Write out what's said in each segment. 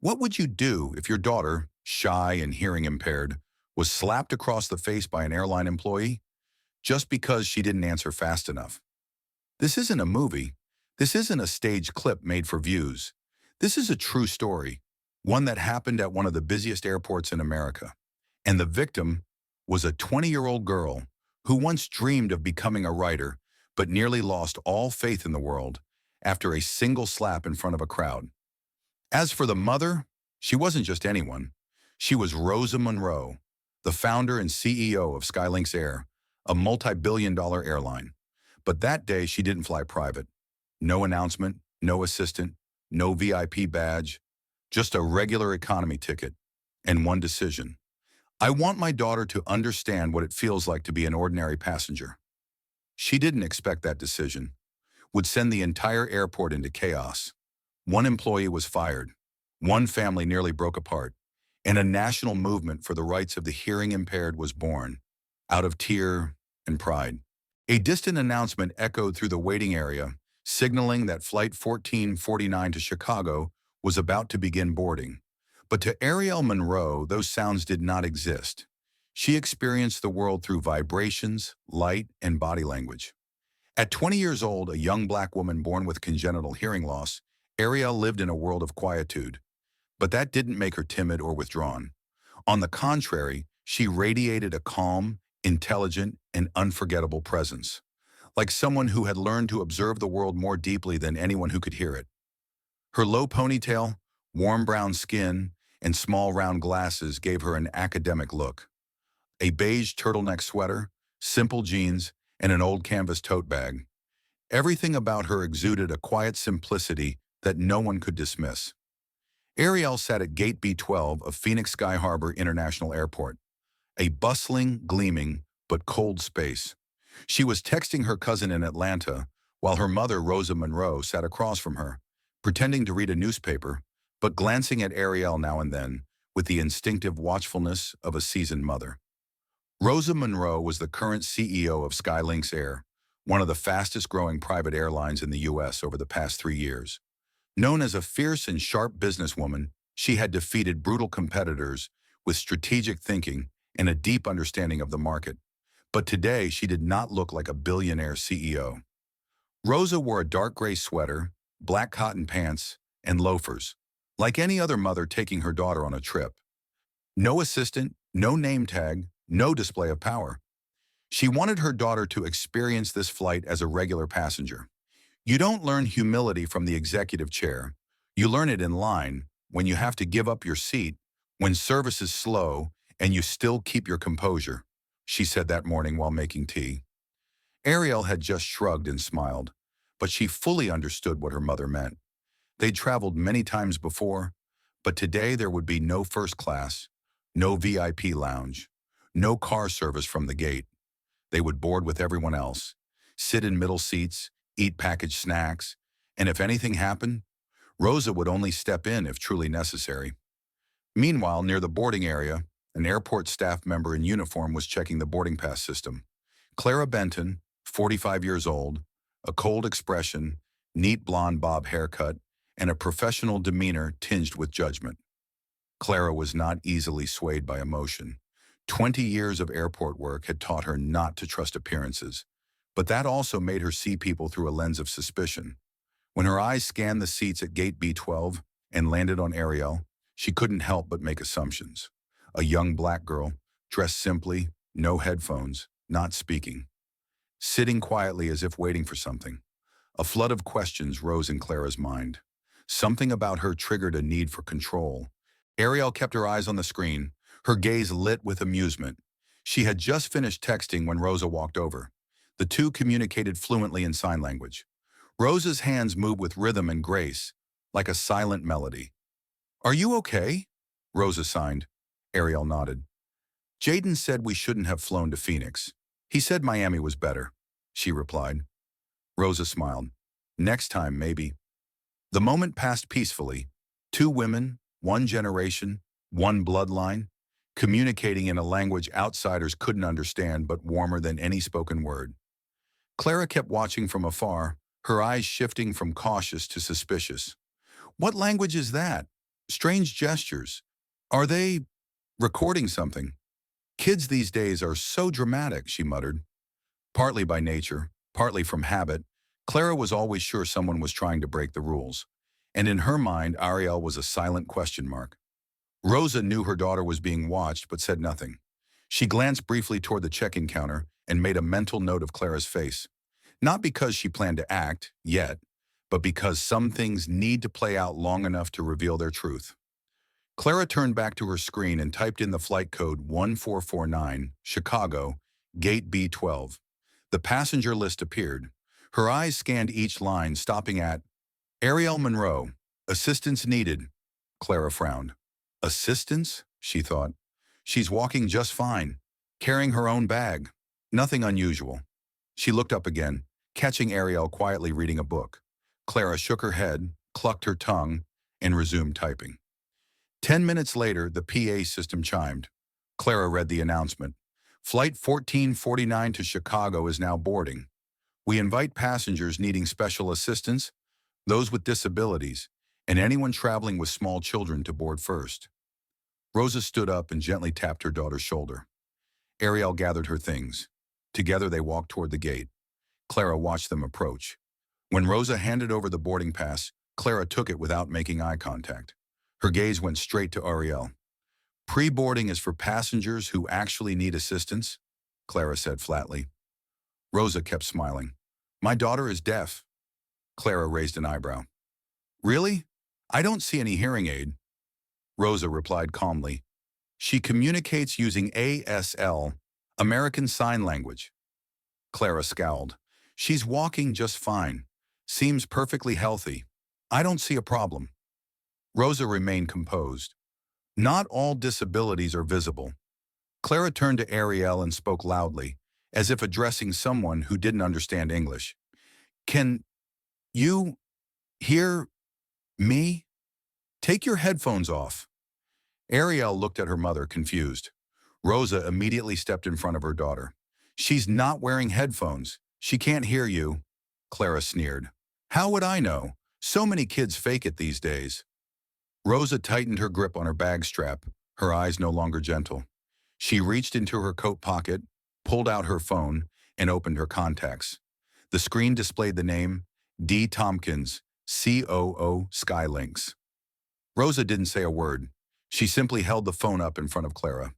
What would you do if your daughter, shy and hearing impaired, was slapped across the face by an airline employee just because she didn't answer fast enough? This isn't a movie. This isn't a staged clip made for views. This is a true story, one that happened at one of the busiest airports in America. And the victim was a 20-year-old girl who once dreamed of becoming a writer, but nearly lost all faith in the world after a single slap in front of a crowd. As for the mother, she wasn't just anyone. She was Rosa Monroe, the founder and CEO of Skylinks Air, a multi-billion-dollar airline. But that day, she didn't fly private. No announcement, no assistant, no VIP badge, just a regular economy ticket, and one decision. I want my daughter to understand what it feels like to be an ordinary passenger. She didn't expect that decision. Would send the entire airport into chaos. One employee was fired. One family nearly broke apart. And a national movement for the rights of the hearing impaired was born, out of tear and pride. A distant announcement echoed through the waiting area, signaling that Flight 1449 to Chicago was about to begin boarding. But to Ariel Monroe, those sounds did not exist. She experienced the world through vibrations, light, and body language. At 20 years old, a young black woman born with congenital hearing loss, Ariel lived in a world of quietude. But that didn't make her timid or withdrawn. On the contrary, she radiated a calm, intelligent, and unforgettable presence, like someone who had learned to observe the world more deeply than anyone who could hear it. Her low ponytail, warm brown skin, and small round glasses gave her an academic look. A beige turtleneck sweater, simple jeans, and an old canvas tote bag. Everything about her exuded a quiet simplicity that no one could dismiss. Ariel sat at Gate B12 of Phoenix Sky Harbor International Airport, a bustling, gleaming, but cold space. She was texting her cousin in Atlanta, while her mother, Rosa Monroe, sat across from her, pretending to read a newspaper, but glancing at Ariel now and then with the instinctive watchfulness of a seasoned mother. Rosa Monroe was the current CEO of Skylinks Air, one of the fastest-growing private airlines in the U.S. over the past 3 years. Known as a fierce and sharp businesswoman, she had defeated brutal competitors with strategic thinking and a deep understanding of the market. But today, she did not look like a billionaire CEO. Rosa wore a dark gray sweater, black cotton pants, and loafers, like any other mother taking her daughter on a trip. No assistant, no name tag, no display of power. She wanted her daughter to experience this flight as a regular passenger. You don't learn humility from the executive chair. You learn it in line, when you have to give up your seat, when service is slow, and you still keep your composure, she said that morning while making tea. Ariel had just shrugged and smiled, but she fully understood what her mother meant. They'd traveled many times before, but today there would be no first class, no VIP lounge, no car service from the gate. They would board with everyone else, sit in middle seats, eat packaged snacks, and if anything happened, Rosa would only step in if truly necessary. Meanwhile, near the boarding area, an airport staff member in uniform was checking the boarding pass system. Clara Benton, 45 years old, a cold expression, neat blonde bob haircut, and a professional demeanor tinged with judgment. Clara was not easily swayed by emotion. 20 years of airport work had taught her not to trust appearances, but that also made her see people through a lens of suspicion. When her eyes scanned the seats at Gate B12 and landed on Ariel, she couldn't help but make assumptions. A young black girl, dressed simply, no headphones, not speaking. Sitting quietly as if waiting for something. A flood of questions rose in Clara's mind. Something about her triggered a need for control. Ariel kept her eyes on the screen, her gaze lit with amusement. She had just finished texting when Rosa walked over. The two communicated fluently in sign language. Rosa's hands moved with rhythm and grace, like a silent melody. "Are you okay?" Rosa signed. Ariel nodded. "Jaden said we shouldn't have flown to Phoenix. He said Miami was better," she replied. Rosa smiled. "Next time, maybe." The moment passed peacefully. Two women, one generation, one bloodline, communicating in a language outsiders couldn't understand but warmer than any spoken word. Clara kept watching from afar, her eyes shifting from cautious to suspicious. "What language is that?" Strange gestures. Are they recording something? Kids these days are so dramatic, she muttered. Partly by nature, partly from habit, Clara was always sure someone was trying to break the rules. And in her mind, Ariel was a silent question mark. Rosa knew her daughter was being watched but said nothing. She glanced briefly toward the check-in counter and made a mental note of Clara's face. Not because she planned to act, yet, but because some things need to play out long enough to reveal their truth. Clara turned back to her screen and typed in the flight code 1449, Chicago, Gate B12. The passenger list appeared. Her eyes scanned each line, stopping at Ariel Monroe. Assistance needed. Clara frowned. Assistance? She thought. She's walking just fine, carrying her own bag. Nothing unusual. She looked up again, catching Ariel quietly reading a book. Clara shook her head, clucked her tongue, and resumed typing. 10 minutes later, the PA system chimed. Clara read the announcement. Flight 1449 to Chicago is now boarding. We invite passengers needing special assistance, those with disabilities, and anyone traveling with small children to board first. Rosa stood up and gently tapped her daughter's shoulder. Ariel gathered her things. Together they walked toward the gate. Clara watched them approach. When Rosa handed over the boarding pass, Clara took it without making eye contact. Her gaze went straight to Ariel. Pre-boarding is for passengers who actually need assistance, Clara said flatly. Rosa kept smiling. My daughter is deaf. Clara raised an eyebrow. Really? I don't see any hearing aid. Rosa replied calmly. She communicates using ASL, American Sign Language. Clara scowled. She's walking just fine. Seems perfectly healthy. I don't see a problem. Rosa remained composed. Not all disabilities are visible. Clara turned to Ariel and spoke loudly, as if addressing someone who didn't understand English. Can you hear me? Take your headphones off. Ariel looked at her mother, confused. Rosa immediately stepped in front of her daughter. She's not wearing headphones. She can't hear you. Clara sneered. How would I know? So many kids fake it these days. Rosa tightened her grip on her bag strap, her eyes no longer gentle. She reached into her coat pocket, pulled out her phone, and opened her contacts. The screen displayed the name D. Tompkins, COO Skylinks. Rosa didn't say a word. She simply held the phone up in front of Clara.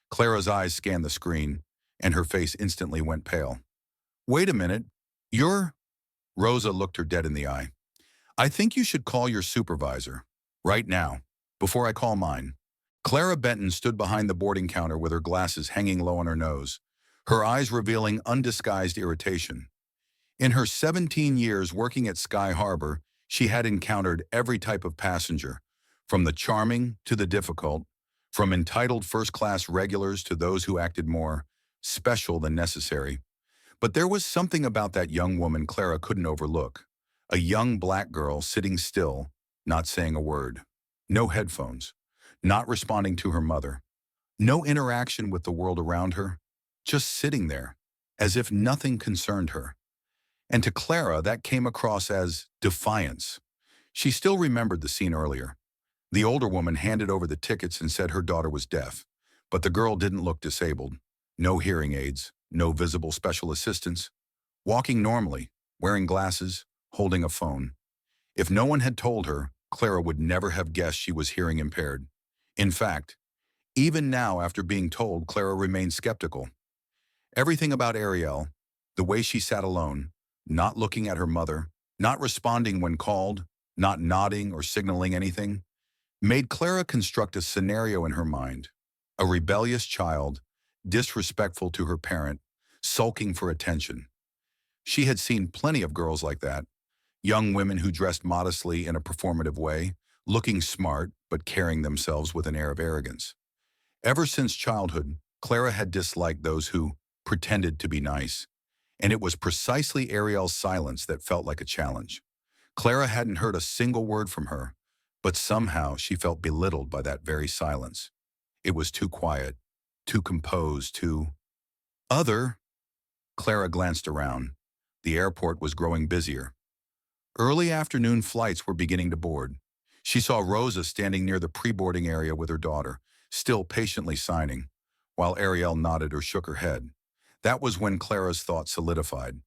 Clara's eyes scanned the screen, and her face instantly went pale. Wait a minute. You're... Rosa looked her dead in the eye. I think you should call your supervisor. Right now, before I call mine. Clara Benton stood behind the boarding counter with her glasses hanging low on her nose, her eyes revealing undisguised irritation. In her 17 years working at Sky Harbor, she had encountered every type of passenger, from the charming to the difficult, from entitled first-class regulars to those who acted more special than necessary. But there was something about that young woman Clara couldn't overlook. A young black girl sitting still, not saying a word. No headphones. Not responding to her mother. No interaction with the world around her. Just sitting there, as if nothing concerned her. And to Clara, that came across as defiance. She still remembered the scene earlier. The older woman handed over the tickets and said her daughter was deaf, but the girl didn't look disabled. No hearing aids, no visible special assistance. Walking normally, wearing glasses, holding a phone. If no one had told her, Clara would never have guessed she was hearing impaired. In fact, even now after being told, Clara remained skeptical. Everything about Ariel, the way she sat alone, not looking at her mother, not responding when called, not nodding or signaling anything, made Clara construct a scenario in her mind. A rebellious child, disrespectful to her parent, sulking for attention. She had seen plenty of girls like that. Young women who dressed modestly in a performative way, looking smart but carrying themselves with an air of arrogance. Ever since childhood, Clara had disliked those who pretended to be nice, and it was precisely Ariel's silence that felt like a challenge. Clara hadn't heard a single word from her, but somehow she felt belittled by that very silence. It was too quiet, too composed, too other. Clara glanced around. The airport was growing busier. Early afternoon flights were beginning to board. She saw Rosa standing near the pre-boarding area with her daughter, still patiently signing, while Ariel nodded or shook her head. That was when Clara's thought solidified.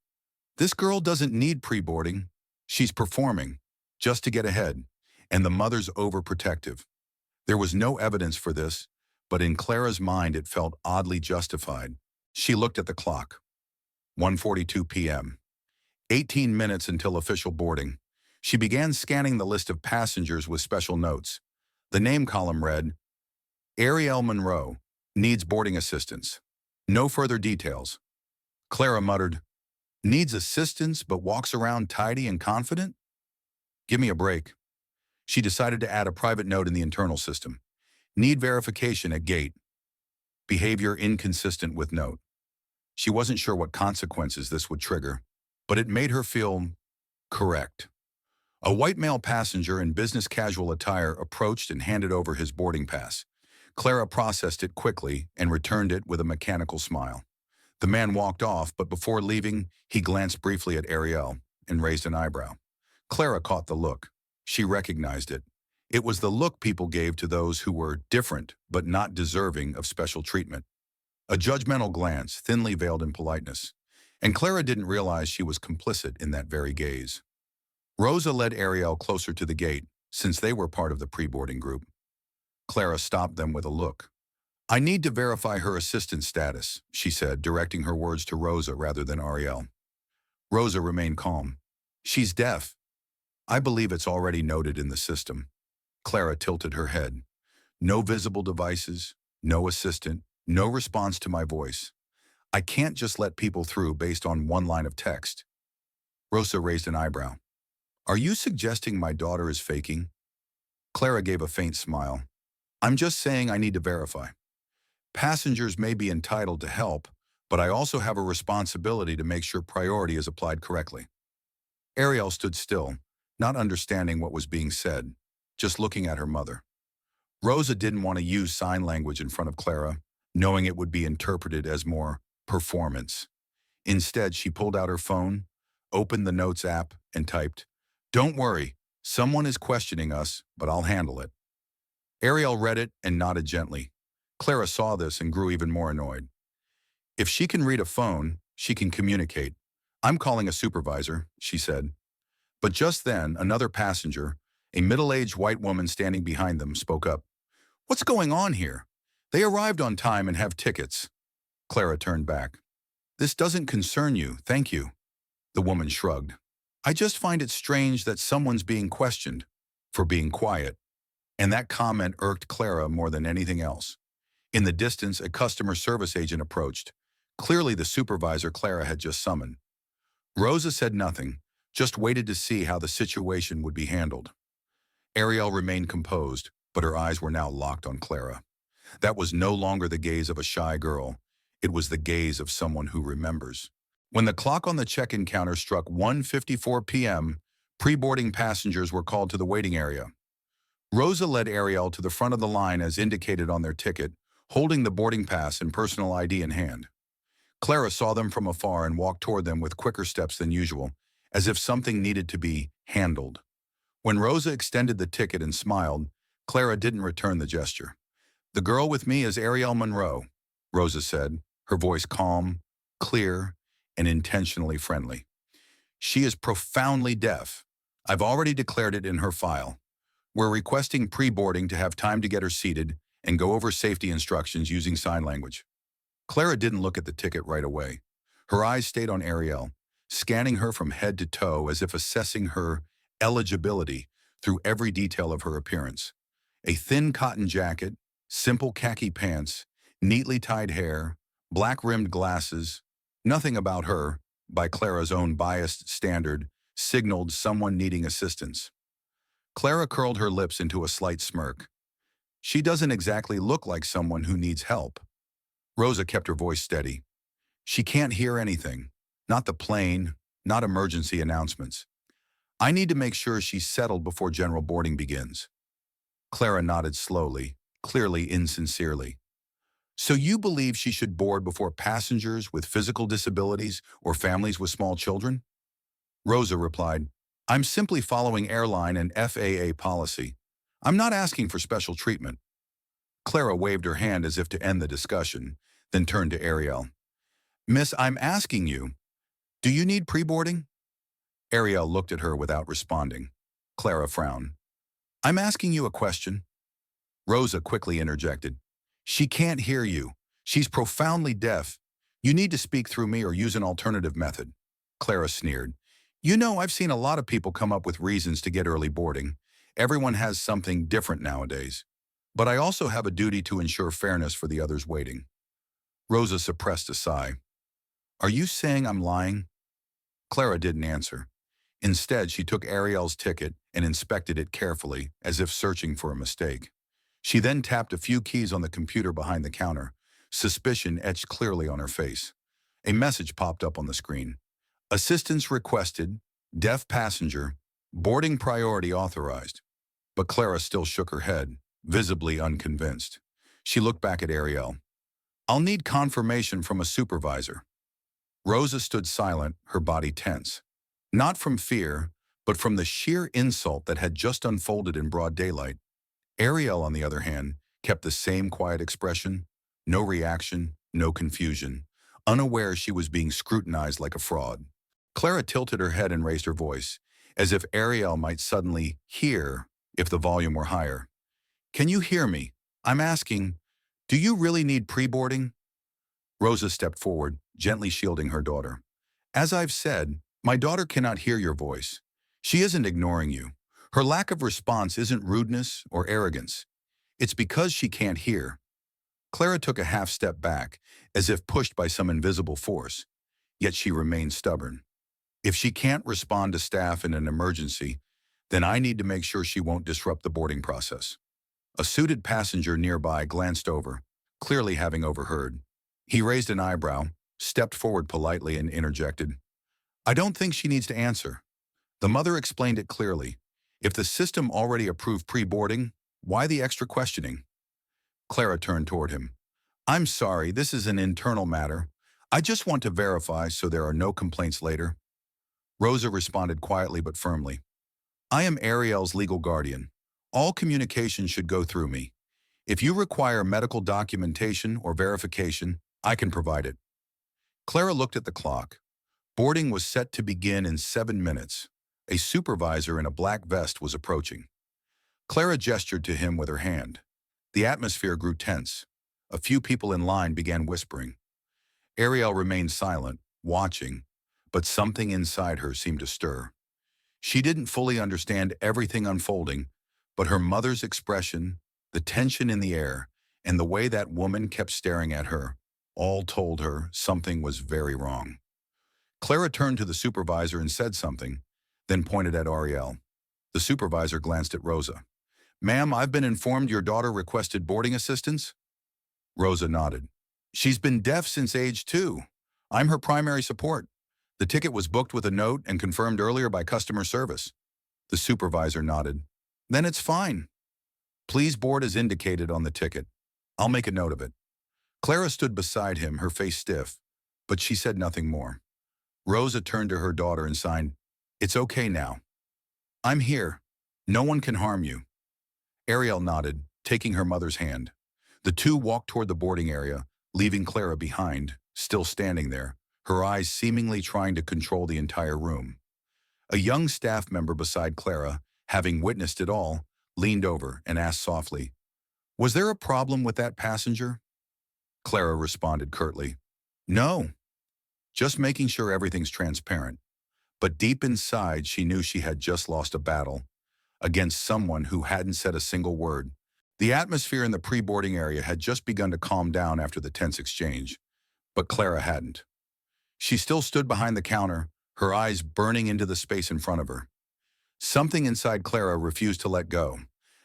This girl doesn't need pre-boarding. She's performing, just to get ahead, and the mother's overprotective. There was no evidence for this, but in Clara's mind it felt oddly justified. She looked at the clock. 1:42 p.m. 18 minutes until official boarding. She began scanning the list of passengers with special notes. The name column read, Ariel Monroe, needs boarding assistance. No further details. Clara muttered, needs assistance but walks around tidy and confident? Give me a break. She decided to add a private note in the internal system. Need verification at gate. Behavior inconsistent with note. She wasn't sure what consequences this would trigger, but it made her feel correct. A white male passenger in business casual attire approached and handed over his boarding pass. Clara processed it quickly and returned it with a mechanical smile. The man walked off, but before leaving, he glanced briefly at Ariel and raised an eyebrow. Clara caught the look. She recognized it. It was the look people gave to those who were different but not deserving of special treatment. A judgmental glance, thinly veiled in politeness. And Clara didn't realize she was complicit in that very gaze. Rosa led Ariel closer to the gate, since they were part of the pre-boarding group. Clara stopped them with a look. I need to verify her assistance status, she said, directing her words to Rosa rather than Ariel. Rosa remained calm. She's deaf. I believe it's already noted in the system. Clara tilted her head. No visible devices, no assistant, no response to my voice. I can't just let people through based on one line of text. Rosa raised an eyebrow. Are you suggesting my daughter is faking? Clara gave a faint smile. I'm just saying I need to verify. Passengers may be entitled to help, but I also have a responsibility to make sure priority is applied correctly. Ariel stood still, not understanding what was being said, just looking at her mother. Rosa didn't want to use sign language in front of Clara, knowing it would be interpreted as more performance. Instead, she pulled out her phone, opened the Notes app, and typed, Don't worry, someone is questioning us, but I'll handle it. Ariel read it and nodded gently. Clara saw this and grew even more annoyed. If she can read a phone, she can communicate. I'm calling a supervisor, she said. But just then, another passenger, a middle-aged white woman standing behind them, spoke up. What's going on here? They arrived on time and have tickets. Clara turned back. This doesn't concern you, thank you. The woman shrugged. I just find it strange that someone's being questioned for being quiet. And that comment irked Clara more than anything else. In the distance, a customer service agent approached, clearly the supervisor Clara had just summoned. Rosa said nothing, just waited to see how the situation would be handled. Ariel remained composed, but her eyes were now locked on Clara. That was no longer the gaze of a shy girl. It was the gaze of someone who remembers. When the clock on the check-in counter struck 1:54 p.m., pre-boarding passengers were called to the waiting area. Rosa led Ariel to the front of the line as indicated on their ticket, holding the boarding pass and personal ID in hand. Clara saw them from afar and walked toward them with quicker steps than usual, as if something needed to be handled. When Rosa extended the ticket and smiled, Clara didn't return the gesture. The girl with me is Ariel Monroe, Rosa said, her voice calm, clear, and intentionally friendly. She is profoundly deaf. I've already declared it in her file. We're requesting pre-boarding to have time to get her seated and go over safety instructions using sign language. Clara didn't look at the ticket right away. Her eyes stayed on Ariel, scanning her from head to toe as if assessing her eligibility through every detail of her appearance. A thin cotton jacket, simple khaki pants, neatly tied hair, black-rimmed glasses. Nothing about her, by Clara's own biased standard, signaled someone needing assistance. Clara curled her lips into a slight smirk. She doesn't exactly look like someone who needs help. Rosa kept her voice steady. She can't hear anything. Not the plane, not emergency announcements. I need to make sure she's settled before general boarding begins. Clara nodded slowly, clearly insincerely. So you believe she should board before passengers with physical disabilities or families with small children? Rosa replied, I'm simply following airline and FAA policy. I'm not asking for special treatment. Clara waved her hand as if to end the discussion, then turned to Ariel. Miss, I'm asking you, do you need pre-boarding? Ariel looked at her without responding. Clara frowned. I'm asking you a question. Rosa quickly interjected. She can't hear you. She's profoundly deaf. You need to speak through me or use an alternative method. Clara sneered. You know, I've seen a lot of people come up with reasons to get early boarding. Everyone has something different nowadays. But I also have a duty to ensure fairness for the others waiting. Rosa suppressed a sigh. Are you saying I'm lying? Clara didn't answer. Instead, she took Ariel's ticket and inspected it carefully, as if searching for a mistake. She then tapped a few keys on the computer behind the counter, suspicion etched clearly on her face. A message popped up on the screen. Assistance requested, deaf passenger, boarding priority authorized. But Clara still shook her head, visibly unconvinced. She looked back at Ariel. I'll need confirmation from a supervisor. Rosa stood silent, her body tense. Not from fear, but from the sheer insult that had just unfolded in broad daylight. Ariel, on the other hand, kept the same quiet expression, no reaction, no confusion, unaware she was being scrutinized like a fraud. Clara tilted her head and raised her voice, as if Ariel might suddenly hear if the volume were higher. Can you hear me? I'm asking, do you really need pre-boarding? Rosa stepped forward, gently shielding her daughter. As I've said, my daughter cannot hear your voice. She isn't ignoring you. Her lack of response isn't rudeness or arrogance. It's because she can't hear. Clara took a half step back, as if pushed by some invisible force, yet she remained stubborn. If she can't respond to staff in an emergency, then I need to make sure she won't disrupt the boarding process. A suited passenger nearby glanced over, clearly having overheard. He raised an eyebrow, stepped forward politely, and interjected. I don't think she needs to answer. The mother explained it clearly. If the system already approved pre-boarding, why the extra questioning? Clara turned toward him. I'm sorry, this is an internal matter. I just want to verify so there are no complaints later. Rosa responded quietly but firmly. I am Ariel's legal guardian. All communication should go through me. If you require medical documentation or verification, I can provide it. Clara looked at the clock. Boarding was set to begin in 7 minutes. A supervisor in a black vest was approaching. Clara gestured to him with her hand. The atmosphere grew tense. A few people in line began whispering. Ariel remained silent, watching, but something inside her seemed to stir. She didn't fully understand everything unfolding, but her mother's expression, the tension in the air, and the way that woman kept staring at her, all told her something was very wrong. Clara turned to the supervisor and said something, then pointed at Ariel. The supervisor glanced at Rosa. Ma'am, I've been informed your daughter requested boarding assistance? Rosa nodded. She's been deaf since age 2. I'm her primary support. The ticket was booked with a note and confirmed earlier by customer service. The supervisor nodded. Then it's fine. Please board as indicated on the ticket. I'll make a note of it. Clara stood beside him, her face stiff, but she said nothing more. Rosa turned to her daughter and signed, It's okay now. I'm here. No one can harm you. Ariel nodded, taking her mother's hand. The two walked toward the boarding area, leaving Clara behind, still standing there, her eyes seemingly trying to control the entire room. A young staff member beside Clara, having witnessed it all, leaned over and asked softly, Was there a problem with that passenger? Clara responded curtly, No, just making sure everything's transparent. But deep inside, she knew she had just lost a battle against someone who hadn't said a single word. The atmosphere in the pre-boarding area had just begun to calm down after the tense exchange, but Clara hadn't. She still stood behind the counter, her eyes burning into the space in front of her. Something inside Clara refused to let go,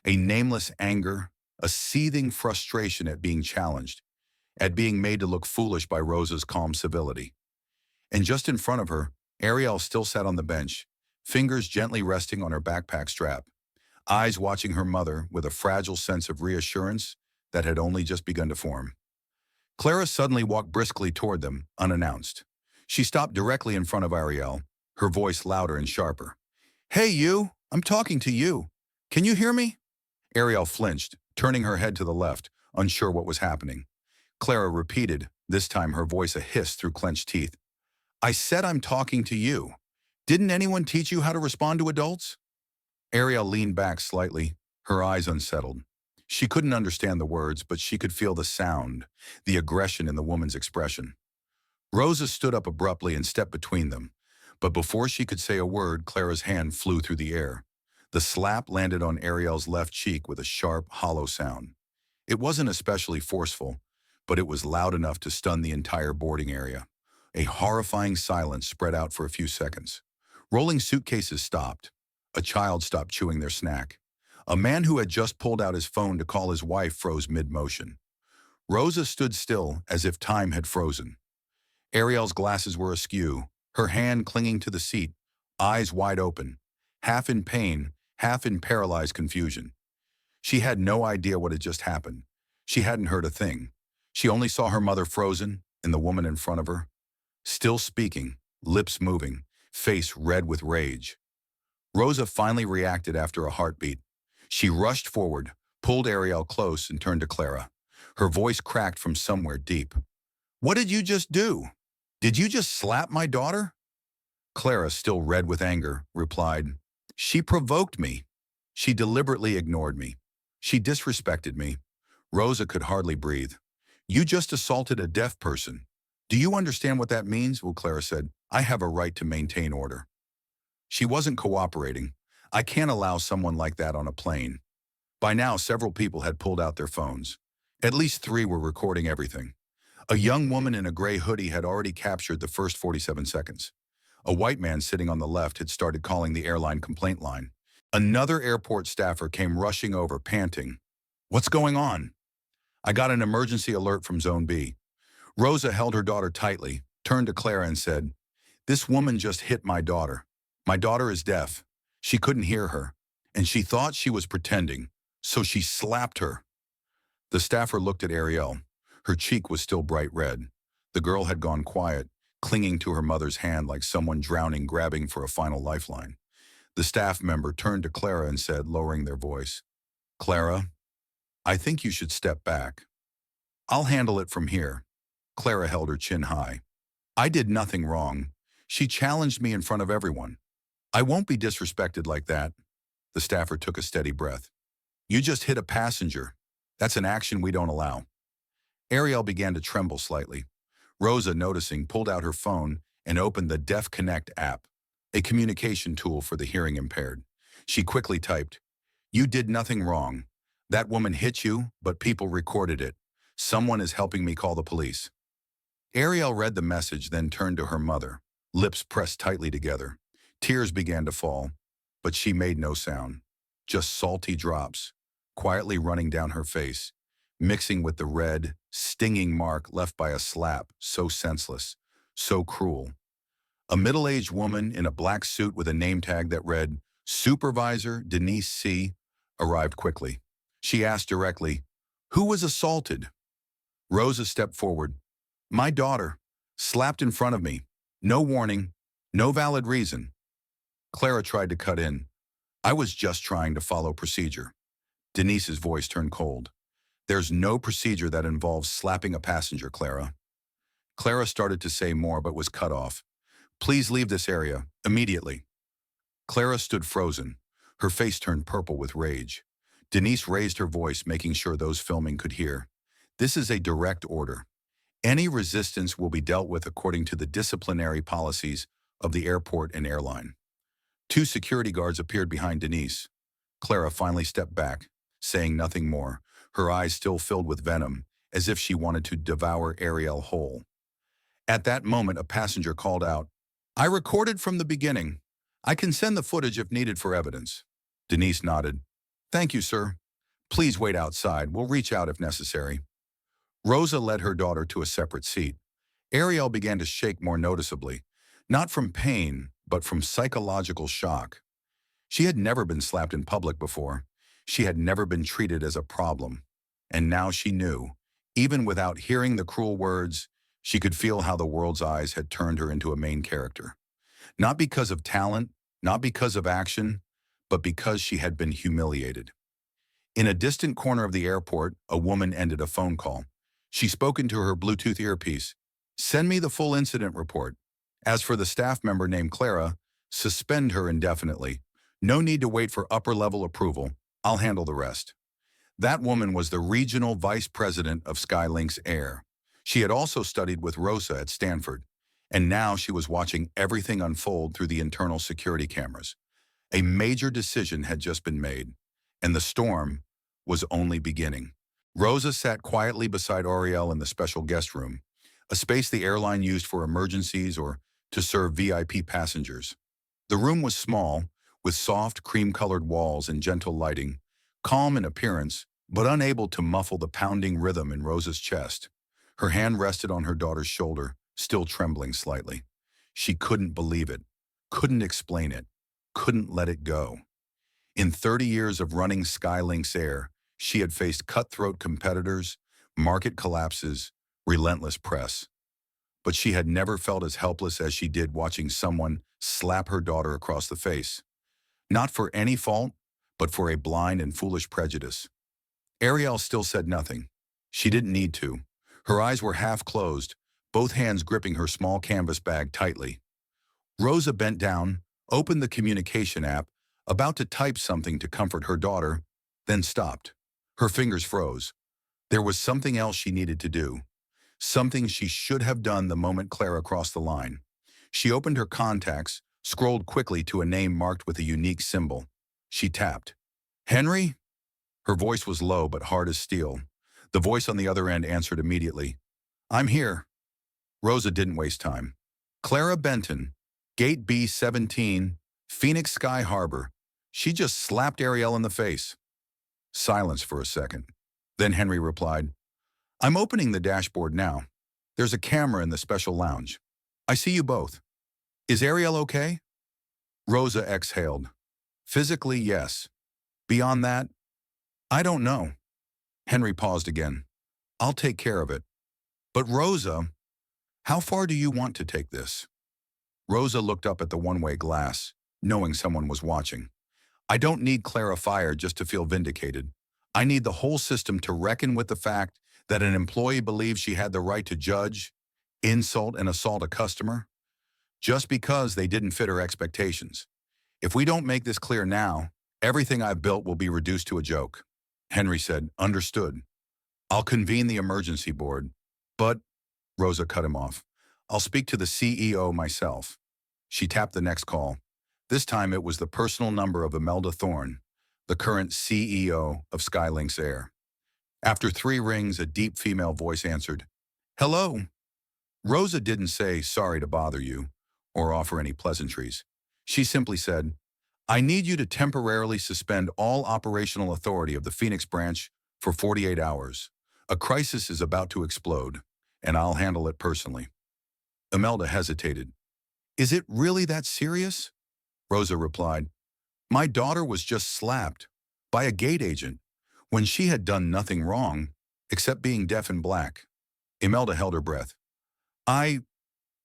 a nameless anger, a seething frustration at being challenged, at being made to look foolish by Rosa's calm civility. And just in front of her, Ariel still sat on the bench, fingers gently resting on her backpack strap, eyes watching her mother with a fragile sense of reassurance that had only just begun to form. Clara suddenly walked briskly toward them, unannounced. She stopped directly in front of Ariel, her voice louder and sharper. Hey you, I'm talking to you. Can you hear me? Ariel flinched, turning her head to the left, unsure what was happening. Clara repeated, this time her voice a hiss through clenched teeth. I said I'm talking to you. Didn't anyone teach you how to respond to adults? Ariel leaned back slightly, her eyes unsettled. She couldn't understand the words, but she could feel the sound, the aggression in the woman's expression. Rosa stood up abruptly and stepped between them. But before she could say a word, Clara's hand flew through the air. The slap landed on Ariel's left cheek with a sharp, hollow sound. It wasn't especially forceful, but it was loud enough to stun the entire boarding area. A horrifying silence spread out for a few seconds. Rolling suitcases stopped. A child stopped chewing their snack. A man who had just pulled out his phone to call his wife froze mid-motion. Rosa stood still as if time had frozen. Ariel's glasses were askew, her hand clinging to the seat, eyes wide open, half in pain, half in paralyzed confusion. She had no idea what had just happened. She hadn't heard a thing. She only saw her mother frozen and the woman in front of her, still speaking, lips moving, face red with rage. Rosa finally reacted after a heartbeat. She rushed forward, pulled Ariel close, and turned to Clara. Her voice cracked from somewhere deep. What did you just do? Did you just slap my daughter? Clara, still red with anger, replied, She provoked me. She deliberately ignored me. She disrespected me. Rosa could hardly breathe. You just assaulted a deaf person. Do you understand what that means? Well, Clara said, I have a right to maintain order. She wasn't cooperating. I can't allow someone like that on a plane. By now, several people had pulled out their phones. At least 3 were recording everything. A young woman in a gray hoodie had already captured the first 47 seconds. A white man sitting on the left had started calling the airline complaint line. Another airport staffer came rushing over, panting. What's going on? I got an emergency alert from Zone B. Rosa held her daughter tightly, turned to Clara and said, This woman just hit my daughter. My daughter is deaf. She couldn't hear her, and she thought she was pretending, so she slapped her. The staffer looked at Ariel. Her cheek was still bright red. The girl had gone quiet, clinging to her mother's hand like someone drowning, grabbing for a final lifeline. The staff member turned to Clara and said, lowering their voice, Clara, I think you should step back. I'll handle it from here. Clara held her chin high. I did nothing wrong. She challenged me in front of everyone. I won't be disrespected like that. The staffer took a steady breath. You just hit a passenger. That's an action we don't allow. Ariel began to tremble slightly. Rosa, noticing, pulled out her phone and opened the Deaf Connect app, a communication tool for the hearing impaired. She quickly typed, You did nothing wrong. That woman hit you, but people recorded it. Someone is helping me call the police. Ariel read the message, then turned to her mother, lips pressed tightly together. Tears began to fall, but she made no sound, just salty drops, quietly running down her face, mixing with the red, stinging mark left by a slap so senseless, so cruel. A middle-aged woman in a black suit with a name tag that read, Supervisor Denise C., arrived quickly. She asked directly, Who was assaulted? Rosa stepped forward. My daughter, slapped in front of me. No warning, no valid reason. Clara tried to cut in. I was just trying to follow procedure. Denise's voice turned cold. There's no procedure that involves slapping a passenger, Clara. Clara started to say more but was cut off. Please leave this area, immediately. Clara stood frozen. Her face turned purple with rage. Denise raised her voice, making sure those filming could hear. This is a direct order. Any resistance will be dealt with according to the disciplinary policies of the airport and airline. 2 security guards appeared behind Denise. Clara finally stepped back, saying nothing more, her eyes still filled with venom, as if she wanted to devour Ariel whole. At that moment, a passenger called out, I recorded from the beginning. I can send the footage if needed for evidence. Denise nodded. Thank you, sir. Please wait outside. We'll reach out if necessary. Rosa led her daughter to a separate seat. Ariel began to shake more noticeably, not from pain, but from psychological shock. She had never been slapped in public before. She had never been treated as a problem. And now she knew, even without hearing the cruel words, she could feel how the world's eyes had turned her into a main character. Not because of talent, not because of action, but because she had been humiliated. In a distant corner of the airport, a woman ended a phone call. She spoke into her Bluetooth earpiece. Send me the full incident report. As for the staff member named Clara, suspend her indefinitely. No need to wait for upper-level approval. I'll handle the rest. That woman was the regional vice president of Skylinks Air. She had also studied with Rosa at Stanford, and now she was watching everything unfold through the internal security cameras. A major decision had just been made, and the storm was only beginning. Rosa sat quietly beside Ariel in the special guest room, a space the airline used for emergencies or to serve VIP passengers. The room was small, with soft, cream-colored walls and gentle lighting, calm in appearance, but unable to muffle the pounding rhythm in Rosa's chest. Her hand rested on her daughter's shoulder, still trembling slightly. She couldn't believe it, couldn't explain it, couldn't let it go. In 30 years of running Skylinks Air, she had faced cutthroat competitors, market collapses, relentless press. But she had never felt as helpless as she did watching someone slap her daughter across the face. Not for any fault, but for a blind and foolish prejudice. Ariel still said nothing. She didn't need to. Her eyes were half closed, both hands gripping her small canvas bag tightly. Rosa bent down, opened the communication app, about to type something to comfort her daughter, then stopped. Her fingers froze. There was something else she needed to do. Something she should have done the moment Clara crossed the line. She opened her contacts, scrolled quickly to a name marked with a unique symbol. She tapped. Henry? Her voice was low but hard as steel. The voice on the other end answered immediately. I'm here. Rosa didn't waste time. Clara Benton, Gate B-17, Phoenix Sky Harbor. She just slapped Ariel in the face. Silence for a second. Then Henry replied, I'm opening the dashboard now. There's a camera in the special lounge. I see you both. Is Ariel okay? Rosa exhaled. Physically, yes. Beyond that, I don't know. Henry paused again. I'll take care of it. But Rosa, how far do you want to take this? Rosa looked up at the one-way glass, knowing someone was watching. I don't need Clara fired just to feel vindicated. I need the whole system to reckon with the fact that an employee believes she had the right to judge, insult, and assault a customer just because they didn't fit her expectations. If we don't make this clear now, everything I've built will be reduced to a joke. Henry said, understood. I'll convene the emergency board. But, Rosa cut him off, I'll speak to the CEO myself. She tapped the next call. This time it was the personal number of Imelda Thorne, the current CEO of Skylinks Air. After 3 rings, a deep female voice answered, Hello. Rosa didn't say, sorry to bother you, or offer any pleasantries. She simply said, I need you to temporarily suspend all operational authority of the Phoenix branch for 48 hours. A crisis is about to explode, and I'll handle it personally. Imelda hesitated. Is it really that serious? Rosa replied, My daughter was just slapped by a gate agent when she had done nothing wrong except being deaf and black. Imelda held her breath. I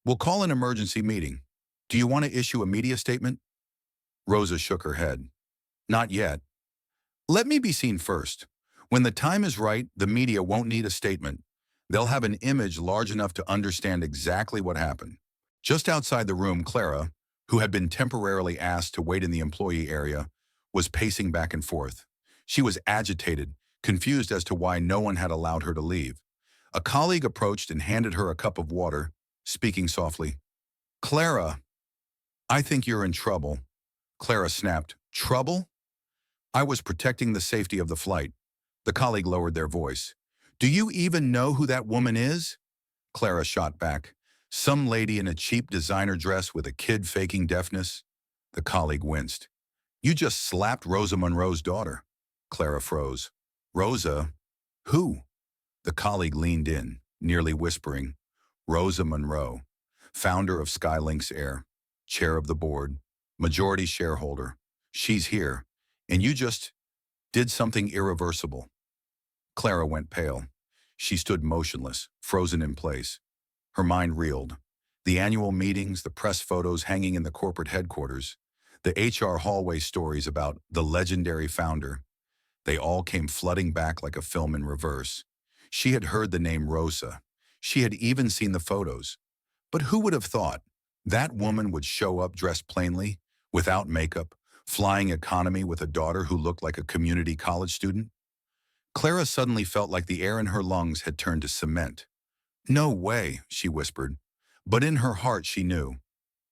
will call an emergency meeting. Do you want to issue a media statement? Rosa shook her head. Not yet. Let me be seen first. When the time is right, the media won't need a statement. They'll have an image large enough to understand exactly what happened. Just outside the room, Clara, who had been temporarily asked to wait in the employee area, was pacing back and forth. She was agitated, confused as to why no one had allowed her to leave. A colleague approached and handed her a cup of water, speaking softly. Clara, I think you're in trouble. Clara snapped. Trouble? I was protecting the safety of the flight. The colleague lowered their voice. Do you even know who that woman is? Clara shot back. Some lady in a cheap designer dress with a kid faking deafness? The colleague winced. You just slapped Rosa Monroe's daughter. Clara froze. Rosa? Who? The colleague leaned in, nearly whispering. Rosa Monroe, founder of Skylinks Air, chair of the board, majority shareholder. She's here, and you just did something irreversible. Clara went pale. She stood motionless, frozen in place. Her mind reeled. The annual meetings, the press photos hanging in the corporate headquarters, the HR hallway stories about the legendary founder. They all came flooding back like a film in reverse. She had heard the name Rosa. She had even seen the photos. But who would have thought that woman would show up dressed plainly, without makeup, flying economy with a daughter who looked like a community college student? Clara suddenly felt like the air in her lungs had turned to cement. "No way," she whispered. But in her heart she knew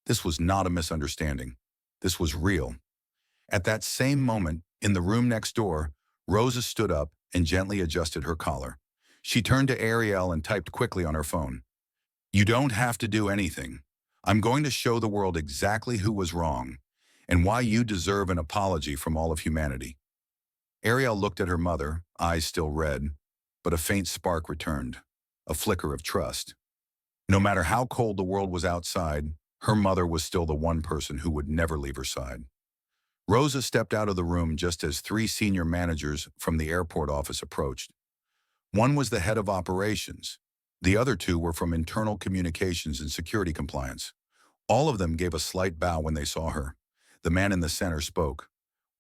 this was not a misunderstanding. This was real. At that same moment, in the room next door, Rosa stood up and gently adjusted her collar. She turned to Ariel and typed quickly on her phone. "You don't have to do anything. I'm going to show the world exactly who was wrong and why you deserve an apology from all of humanity." Ariel looked at her mother, eyes still red, but a faint spark returned, a flicker of trust. No matter how cold the world was outside, her mother was still the one person who would never leave her side. Rosa stepped out of the room just as three senior managers from the airport office approached. One was the head of operations. The other two were from internal communications and security compliance. All of them gave a slight bow when they saw her. The man in the center spoke.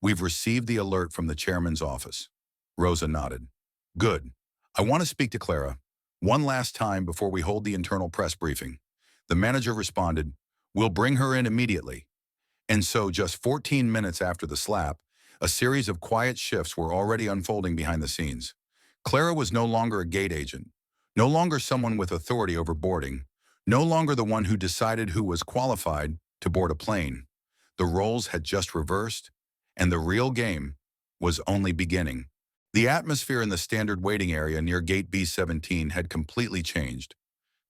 "We've received the alert from the chairman's office." Rosa nodded. "Good. I want to speak to Clara one last time before we hold the internal press briefing." The manager responded, "We'll bring her in immediately." And so, just 14 minutes after the slap, a series of quiet shifts were already unfolding behind the scenes. Clara was no longer a gate agent, no longer someone with authority over boarding, no longer the one who decided who was qualified to board a plane. The roles had just reversed, and the real game was only beginning. The atmosphere in the standard waiting area near gate B-17 had completely changed.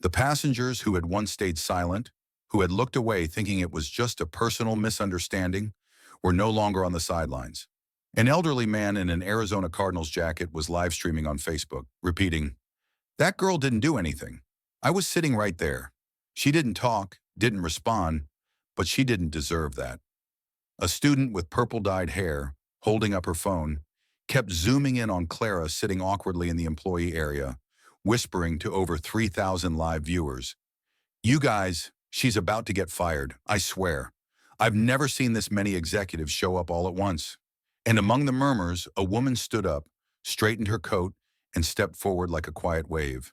The passengers who had once stayed silent, who had looked away thinking it was just a personal misunderstanding, were no longer on the sidelines. An elderly man in an Arizona Cardinals jacket was live streaming on Facebook, repeating, "That girl didn't do anything. I was sitting right there. She didn't talk, didn't respond, but she didn't deserve that." A student with purple-dyed hair, holding up her phone, kept zooming in on Clara sitting awkwardly in the employee area, whispering to over 3,000 live viewers, "You guys, she's about to get fired, I swear. I've never seen this many executives show up all at once." And among the murmurs, a woman stood up, straightened her coat, and stepped forward like a quiet wave.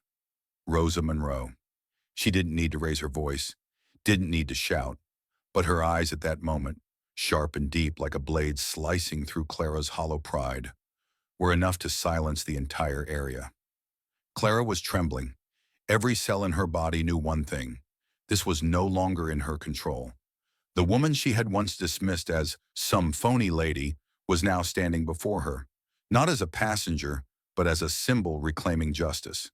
Rosa Monroe. She didn't need to raise her voice, didn't need to shout, but her eyes at that moment, sharp and deep like a blade slicing through Clara's hollow pride, were enough to silence the entire area. Clara was trembling. Every cell in her body knew one thing. This was no longer in her control. The woman she had once dismissed as some phony lady was now standing before her, not as a passenger, but as a symbol reclaiming justice.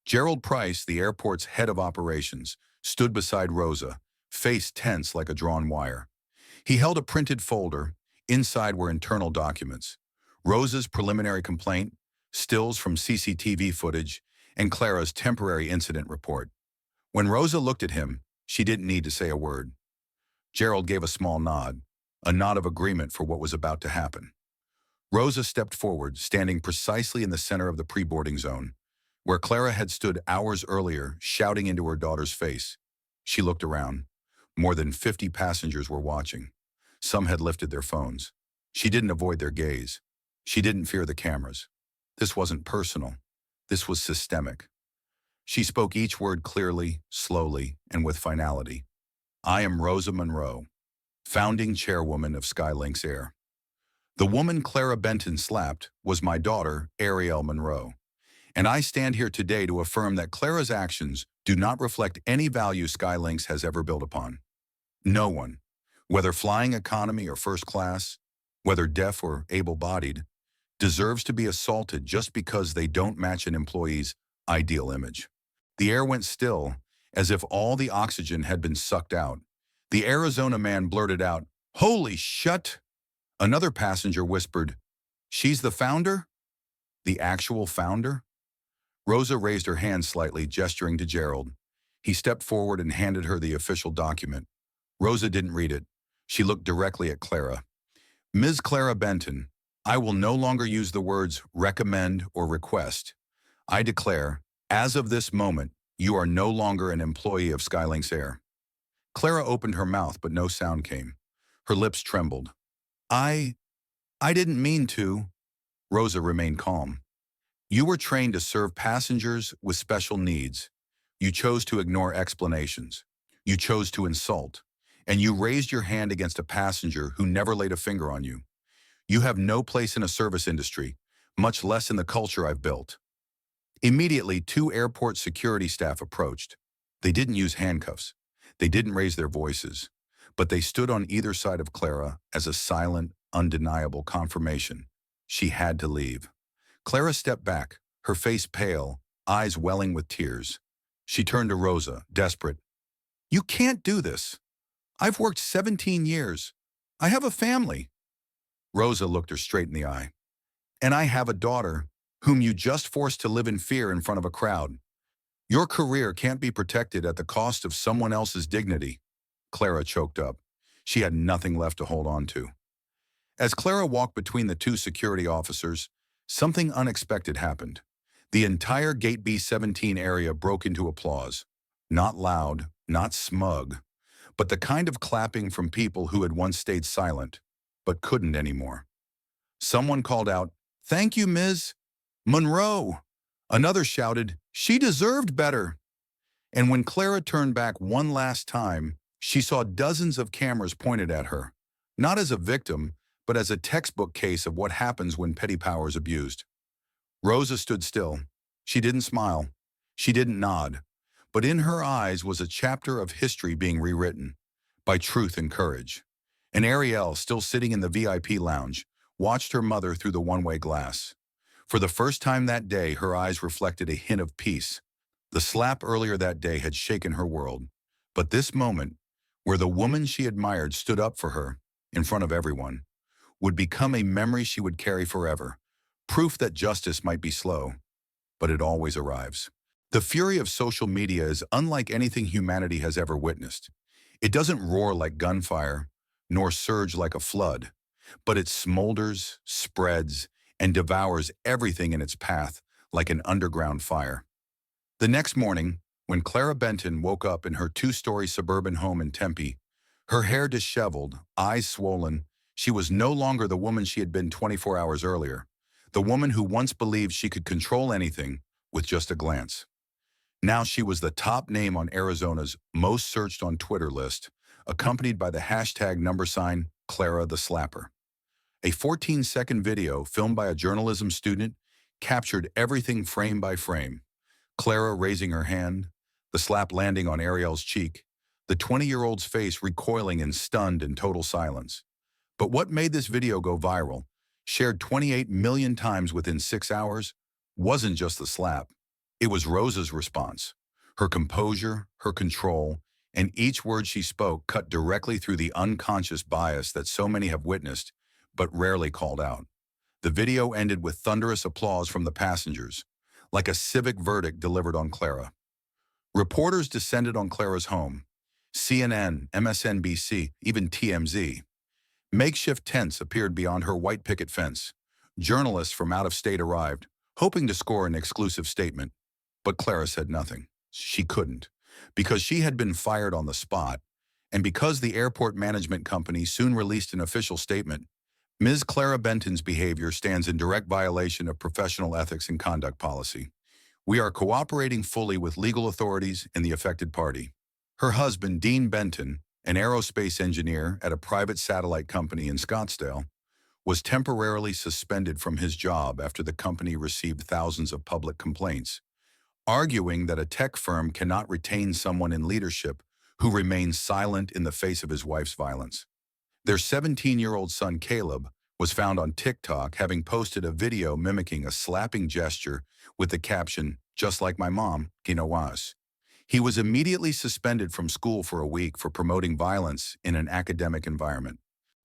Gerald Price, the airport's head of operations, stood beside Rosa, face tense like a drawn wire. He held a printed folder. Inside were internal documents, Rosa's preliminary complaint, stills from CCTV footage, and Clara's temporary incident report. When Rosa looked at him, she didn't need to say a word. Gerald gave a small nod, a nod of agreement for what was about to happen. Rosa stepped forward, standing precisely in the center of the pre-boarding zone, where Clara had stood hours earlier, shouting into her daughter's face. She looked around. More than 50 passengers were watching. Some had lifted their phones. She didn't avoid their gaze. She didn't fear the cameras. This wasn't personal. This was systemic. She spoke each word clearly, slowly, and with finality. "I am Rosa Monroe, founding chairwoman of Skylinks Air. The woman Clara Benton slapped was my daughter, Ariel Monroe. And I stand here today to affirm that Clara's actions do not reflect any value Skylinks has ever built upon. No one, whether flying economy or first class, whether deaf or able-bodied, deserves to be assaulted just because they don't match an employee's ideal image." The air went still, as if all the oxygen had been sucked out. The Arizona man blurted out, "Holy shit!" Another passenger whispered, "She's the founder? The actual founder?" Rosa raised her hand slightly, gesturing to Gerald. He stepped forward and handed her the official document. Rosa didn't read it. She looked directly at Clara. "Ms. Clara Benton, I will no longer use the words recommend or request. I declare, as of this moment, you are no longer an employee of Skylinks Air." Clara opened her mouth, but no sound came. Her lips trembled. I didn't mean to." Rosa remained calm. You were trained to serve passengers with special needs. You chose to ignore explanations. You chose to insult. And you raised your hand against a passenger who never laid a finger on you. You have no place in a service industry, much less in the culture I've built. Immediately, two airport security staff approached. They didn't use handcuffs. They didn't raise their voices. But they stood on either side of Clara as a silent, undeniable confirmation. She had to leave. Clara stepped back, her face pale, eyes welling with tears. She turned to Rosa, desperate. You can't do this. I've worked 17 years. I have a family. Rosa looked her straight in the eye. And I have a daughter, whom you just forced to live in fear in front of a crowd. Your career can't be protected at the cost of someone else's dignity. Clara choked up. She had nothing left to hold on to. As Clara walked between the two security officers, something unexpected happened. The entire Gate B-17 area broke into applause. Not loud, not smug, but the kind of clapping from people who had once stayed silent, but couldn't anymore. Someone called out, "Thank you, Ms. Monroe." Another shouted, "She deserved better." And when Clara turned back one last time, she saw dozens of cameras pointed at her, not as a victim, but as a textbook case of what happens when petty power is abused. Rosa stood still. She didn't smile. She didn't nod. But in her eyes was a chapter of history being rewritten by truth and courage. And Ariel, still sitting in the VIP lounge, watched her mother through the one-way glass. For the first time that day, her eyes reflected a hint of peace. The slap earlier that day had shaken her world. But this moment, where the woman she admired stood up for her, in front of everyone, would become a memory she would carry forever. Proof that justice might be slow, but it always arrives. The fury of social media is unlike anything humanity has ever witnessed. It doesn't roar like gunfire, nor surge like a flood, but it smolders, spreads, and devours everything in its path like an underground fire. The next morning, when Clara Benton woke up in her two-story suburban home in Tempe, her hair disheveled, eyes swollen, she was no longer the woman she had been 24 hours earlier, the woman who once believed she could control anything with just a glance. Now she was the top name on Arizona's most searched on Twitter list, accompanied by the hashtag #, Clara the Slapper. A 14-second video filmed by a journalism student captured everything frame by frame. Clara raising her hand, the slap landing on Ariel's cheek, the 20-year-old's face recoiling in stunned and total silence. But what made this video go viral, shared 28 million times within 6 hours, wasn't just the slap. It was Rosa's response. Her composure, her control, and each word she spoke cut directly through the unconscious bias that so many have witnessed, but rarely called out. The video ended with thunderous applause from the passengers, like a civic verdict delivered on Clara. Reporters descended on Clara's home. CNN, MSNBC, even TMZ. Makeshift tents appeared beyond her white picket fence. Journalists from out of state arrived, hoping to score an exclusive statement. But Clara said nothing. She couldn't, because she had been fired on the spot, and because the airport management company soon released an official statement. Ms. Clara Benton's behavior stands in direct violation of professional ethics and conduct policy. We are cooperating fully with legal authorities and the affected party. Her husband, Dean Benton, an aerospace engineer at a private satellite company in Scottsdale, was temporarily suspended from his job after the company received thousands of public complaints, arguing that a tech firm cannot retain someone in leadership who remains silent in the face of his wife's violence. Their 17-year-old son, Caleb, was found on TikTok having posted a video mimicking a slapping gesture with the caption, "Just like my mom, Kinowas." He was immediately suspended from school for a week for promoting violence in an academic environment.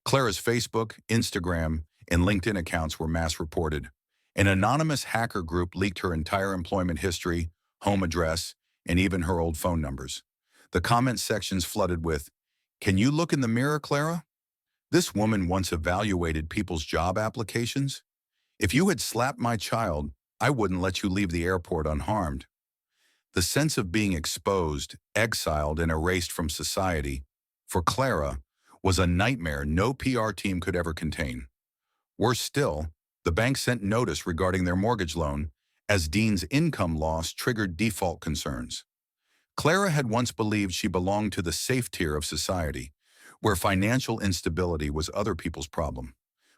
Clara's Facebook, Instagram, and LinkedIn accounts were mass reported. An anonymous hacker group leaked her entire employment history, home address, and even her old phone numbers. The comment sections flooded with, "Can you look in the mirror, Clara? This woman once evaluated people's job applications. If you had slapped my child, I wouldn't let you leave the airport unharmed." The sense of being exposed, exiled, and erased from society, for Clara, was a nightmare no PR team could ever contain. Worse still, The bank sent notice regarding their mortgage loan, as Dean's income loss triggered default concerns. Clara had once believed she belonged to the safe tier of society, where financial instability was other people's problem.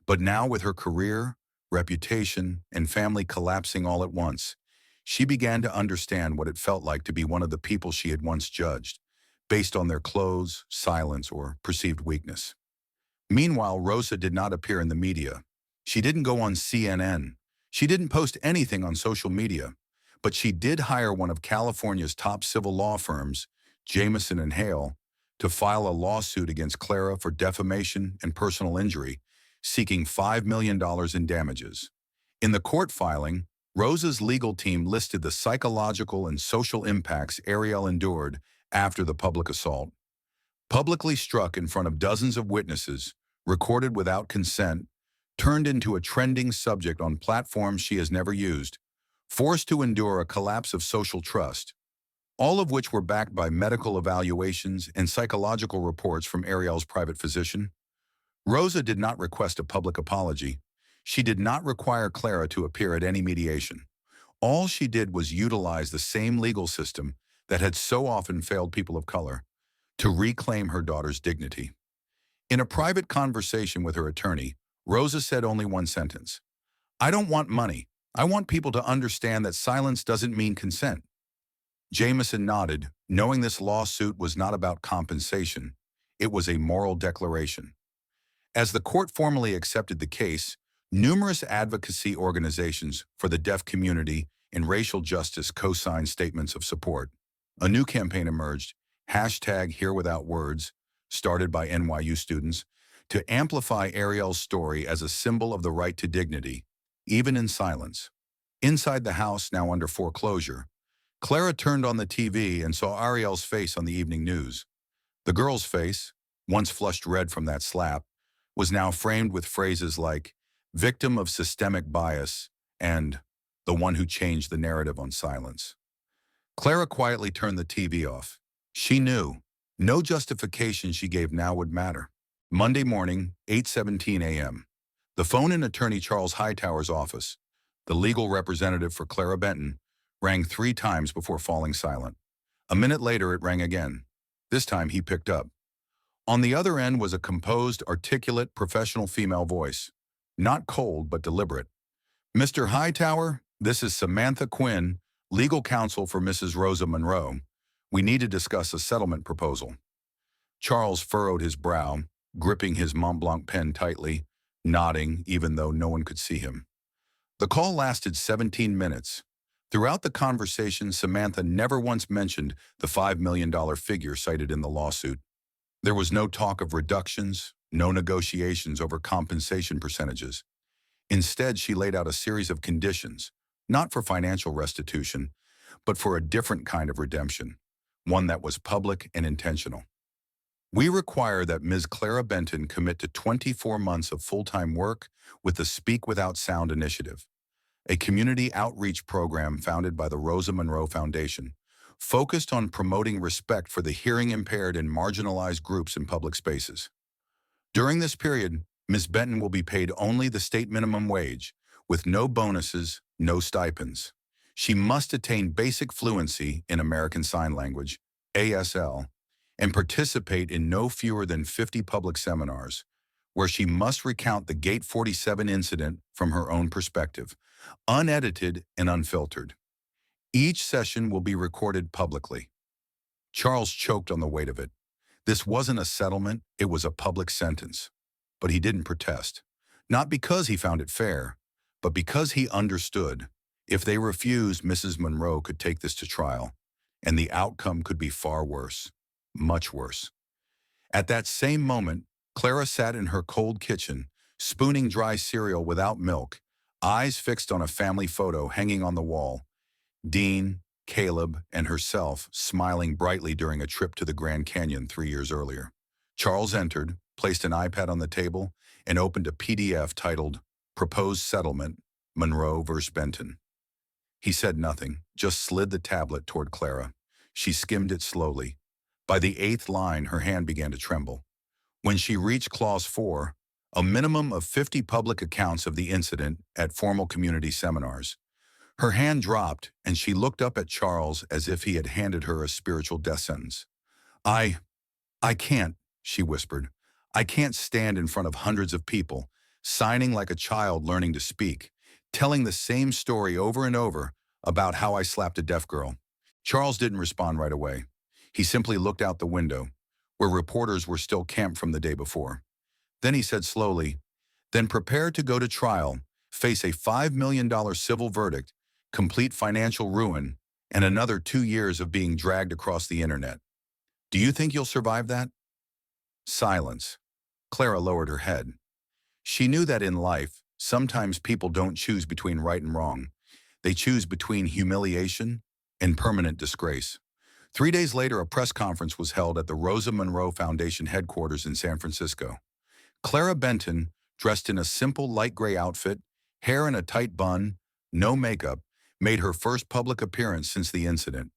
But now, with her career, reputation, and family collapsing all at once, she began to understand what it felt like to be one of the people she had once judged, based on their clothes, silence, or perceived weakness. Meanwhile, Rosa did not appear in the media. She didn't go on CNN. She didn't post anything on social media. But she did hire one of California's top civil law firms, Jameson and Hale, to file a lawsuit against Clara for defamation and personal injury, seeking $5 million in damages. In the court filing, Rosa's legal team listed the psychological and social impacts Ariel endured after the public assault. Publicly struck in front of dozens of witnesses, recorded without consent, turned into a trending subject on platforms she has never used, forced to endure a collapse of social trust, all of which were backed by medical evaluations and psychological reports from Ariel's private physician. Rosa did not request a public apology. She did not require Clara to appear at any mediation. All she did was utilize the same legal system that had so often failed people of color to reclaim her daughter's dignity. In a private conversation with her attorney, Rosa said only one sentence: "I don't want money. I want people to understand that silence doesn't mean consent." Jameson nodded, knowing this lawsuit was not about compensation. It was a moral declaration. As the court formally accepted the case, numerous advocacy organizations for the deaf community and racial justice co-signed statements of support. A new campaign emerged, #HearWithoutWords, started by NYU students, to amplify Ariel's story as a symbol of the right to dignity, even in silence. Inside the house, now under foreclosure, Clara turned on the TV and saw Ariel's face on the evening news. The girl's face, once flushed red from that slap, was now framed with phrases like "victim of systemic bias" and "the one who changed the narrative on silence." Clara quietly turned the TV off. She knew no justification she gave now would matter. Monday morning, 8:17 a.m. The phone in attorney Charles Hightower's office, the legal representative for Clara Benton, rang 3 times before falling silent. A minute later, it rang again. This time, he picked up. On the other end was a composed, articulate, professional female voice. Not cold, but deliberate. "Mr. Hightower, this is Samantha Quinn, legal counsel for Mrs. Rosa Monroe. We need to discuss a settlement proposal." Charles furrowed his brow, gripping his Mont Blanc pen tightly, nodding even though no one could see him. The call lasted 17 minutes. Throughout the conversation, Samantha never once mentioned the $5 million figure cited in the lawsuit. There was no talk of reductions, no negotiations over compensation percentages. Instead, she laid out a series of conditions, not for financial restitution, but for a different kind of redemption, one that was public and intentional. "We require that Ms. Clara Benton commit to 24 months of full-time work with the Speak Without Sound initiative, a community outreach program founded by the Rosa Monroe Foundation, focused on promoting respect for the hearing impaired and marginalized groups in public spaces. During this period, Ms. Benton will be paid only the state minimum wage, with no bonuses, no stipends. She must attain basic fluency in American Sign Language, ASL, and participate in no fewer than 50 public seminars, where she must recount the Gate 47 incident from her own perspective, unedited and unfiltered. Each session will be recorded publicly." Charles choked on the weight of it. This wasn't a settlement, it was a public sentence. But he didn't protest. Not because he found it fair, but because he understood if they refused, Mrs. Monroe could take this to trial, and the outcome could be far worse, much worse. At that same moment, Clara sat in her cold kitchen, spooning dry cereal without milk, eyes fixed on a family photo hanging on the wall. Dean, Caleb, and herself smiling brightly during a trip to the Grand Canyon 3 years earlier. Charles entered, placed an iPad on the table, and opened a PDF titled "Proposed Settlement, Monroe vs. Benton." He said nothing, just slid the tablet toward Clara. She skimmed it slowly. By the 8th line, her hand began to tremble. When she reached Clause 4, a minimum of 50 public accounts of the incident at formal community seminars. Her hand dropped, and she looked up at Charles as if he had handed her a spiritual death sentence. I, I can't, she whispered. I can't stand in front of hundreds of people, signing like a child learning to speak, telling the same story over and over about how I slapped a deaf girl. Charles didn't respond right away. He simply looked out the window, where reporters were still camped from the day before. Then he said slowly, then prepare to go to trial, face a $5 million civil verdict, complete financial ruin, and another 2 years of being dragged across the internet. Do you think you'll survive that? Silence. Clara lowered her head. She knew that in life, sometimes people don't choose between right and wrong. They choose between humiliation and permanent disgrace. 3 days later, a press conference was held at the Rosa Monroe Foundation headquarters in San Francisco. Clara Benton, dressed in a simple light gray outfit, hair in a tight bun, no makeup, made her first public appearance since the incident.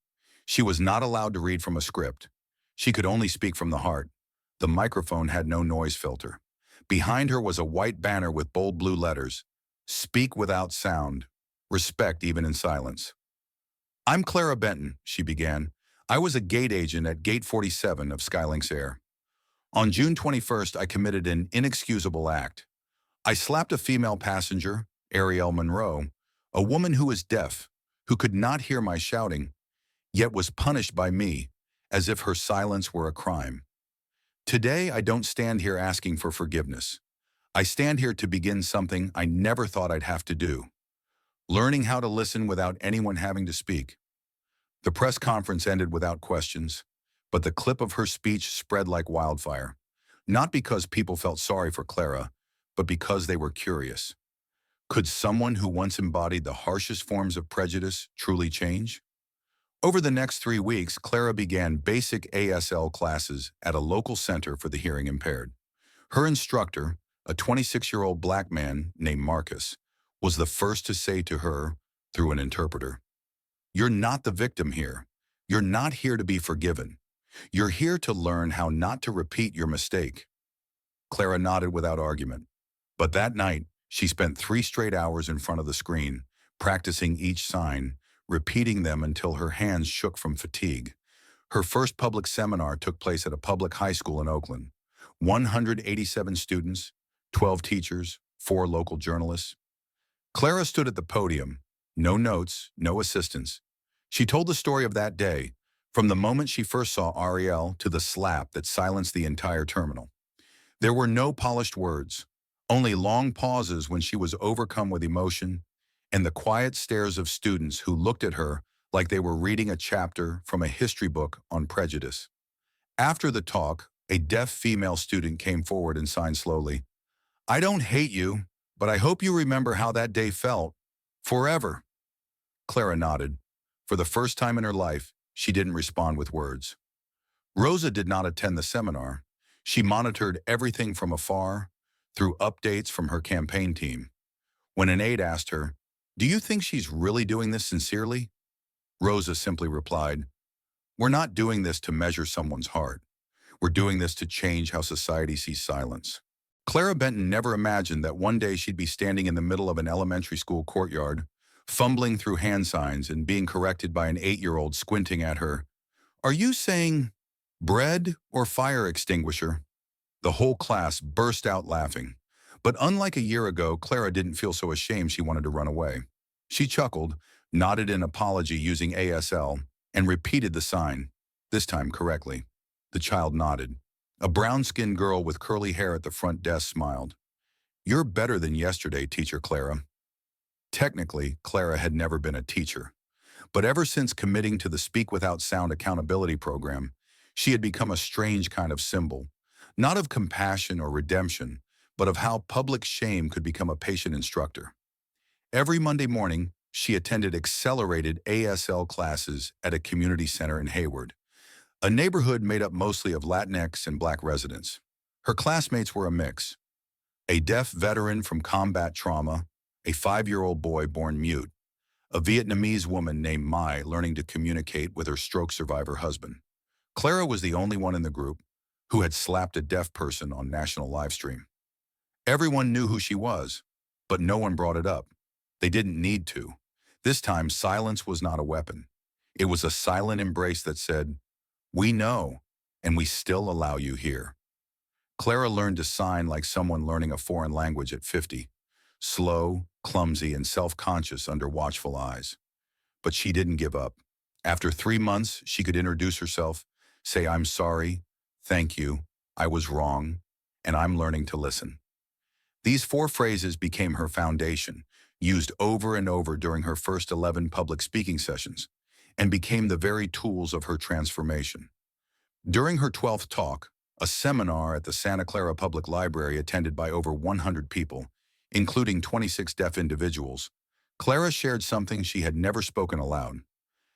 She was not allowed to read from a script. She could only speak from the heart. The microphone had no noise filter. Behind her was a white banner with bold blue letters. Speak without sound. Respect even in silence. I'm Clara Benton, she began. I was a gate agent at Gate 47 of Skylinks Air. On June 21st, I committed an inexcusable act. I slapped a female passenger, Ariel Monroe, a woman who was deaf, who could not hear my shouting, yet was punished by me, as if her silence were a crime. Today, I don't stand here asking for forgiveness. I stand here to begin something I never thought I'd have to do. Learning how to listen without anyone having to speak. The press conference ended without questions, but the clip of her speech spread like wildfire, not because people felt sorry for Clara, but because they were curious. Could someone who once embodied the harshest forms of prejudice truly change? Over the next 3 weeks, Clara began basic ASL classes at a local center for the hearing impaired. Her instructor, a 26-year-old black man named Marcus, was the first to say to her, through an interpreter, "You're not the victim here. You're not here to be forgiven. You're here to learn how not to repeat your mistake." Clara nodded without argument. But that night, she spent 3 straight hours in front of the screen, practicing each sign, repeating them until her hands shook from fatigue. Her first public seminar took place at a public high school in Oakland. 187 students, 12 teachers, 4 local journalists. Clara stood at the podium. No notes, no assistants. She told the story of that day, from the moment she first saw Ariel to the slap that silenced the entire terminal. There were no polished words, only long pauses when she was overcome with emotion, and the quiet stares of students who looked at her like they were reading a chapter from a history book on prejudice. After the talk, a deaf female student came forward and signed slowly, "I don't hate you, but I hope you remember how that day felt. Forever." Clara nodded. For the first time in her life, she didn't respond with words. Rosa did not attend the seminar. She monitored everything from afar, through updates from her campaign team. When an aide asked her, "Do you think she's really doing this sincerely?" Rosa simply replied, "We're not doing this to measure someone's heart. We're doing this to change how society sees silence." Clara Benton never imagined that one day she'd be standing in the middle of an elementary school courtyard, fumbling through hand signs and being corrected by an 8-year-old squinting at her. "Are you saying bread or fire extinguisher?" The whole class burst out laughing. But unlike a year ago, Clara didn't feel so ashamed she wanted to run away. She chuckled, nodded an apology using ASL, and repeated the sign, this time correctly. The child nodded. A brown-skinned girl with curly hair at the front desk smiled. "You're better than yesterday, Teacher Clara." Technically, Clara had never been a teacher. But ever since committing to the Speak Without Sound accountability program, she had become a strange kind of symbol, not of compassion or redemption, but of how public shame could become a patient instructor. Every Monday morning, she attended accelerated ASL classes at a community center in Hayward, a neighborhood made up mostly of Latinx and Black residents. Her classmates were a mix: a deaf veteran from combat trauma, a 5-year-old boy born mute, a Vietnamese woman named Mai learning to communicate with her stroke survivor husband. Clara was the only one in the group who had slapped a deaf person on national livestream. Everyone knew who she was, but no one brought it up. They didn't need to. This time, silence was not a weapon. It was a silent embrace that said, "We know, and we still allow you here." Clara learned to sign like someone learning a foreign language at 50, slow, clumsy, and self-conscious under watchful eyes. But she didn't give up. After 3 months, she could introduce herself, say, "I'm sorry, thank you, I was wrong, and I'm learning to listen." These 4 phrases became her foundation, used over and over during her first 11 public speaking sessions, and became the very tools of her transformation. During her 12th talk, a seminar at the Santa Clara Public Library attended by over 100 people, including 26 deaf individuals, Clara shared something she had never spoken aloud.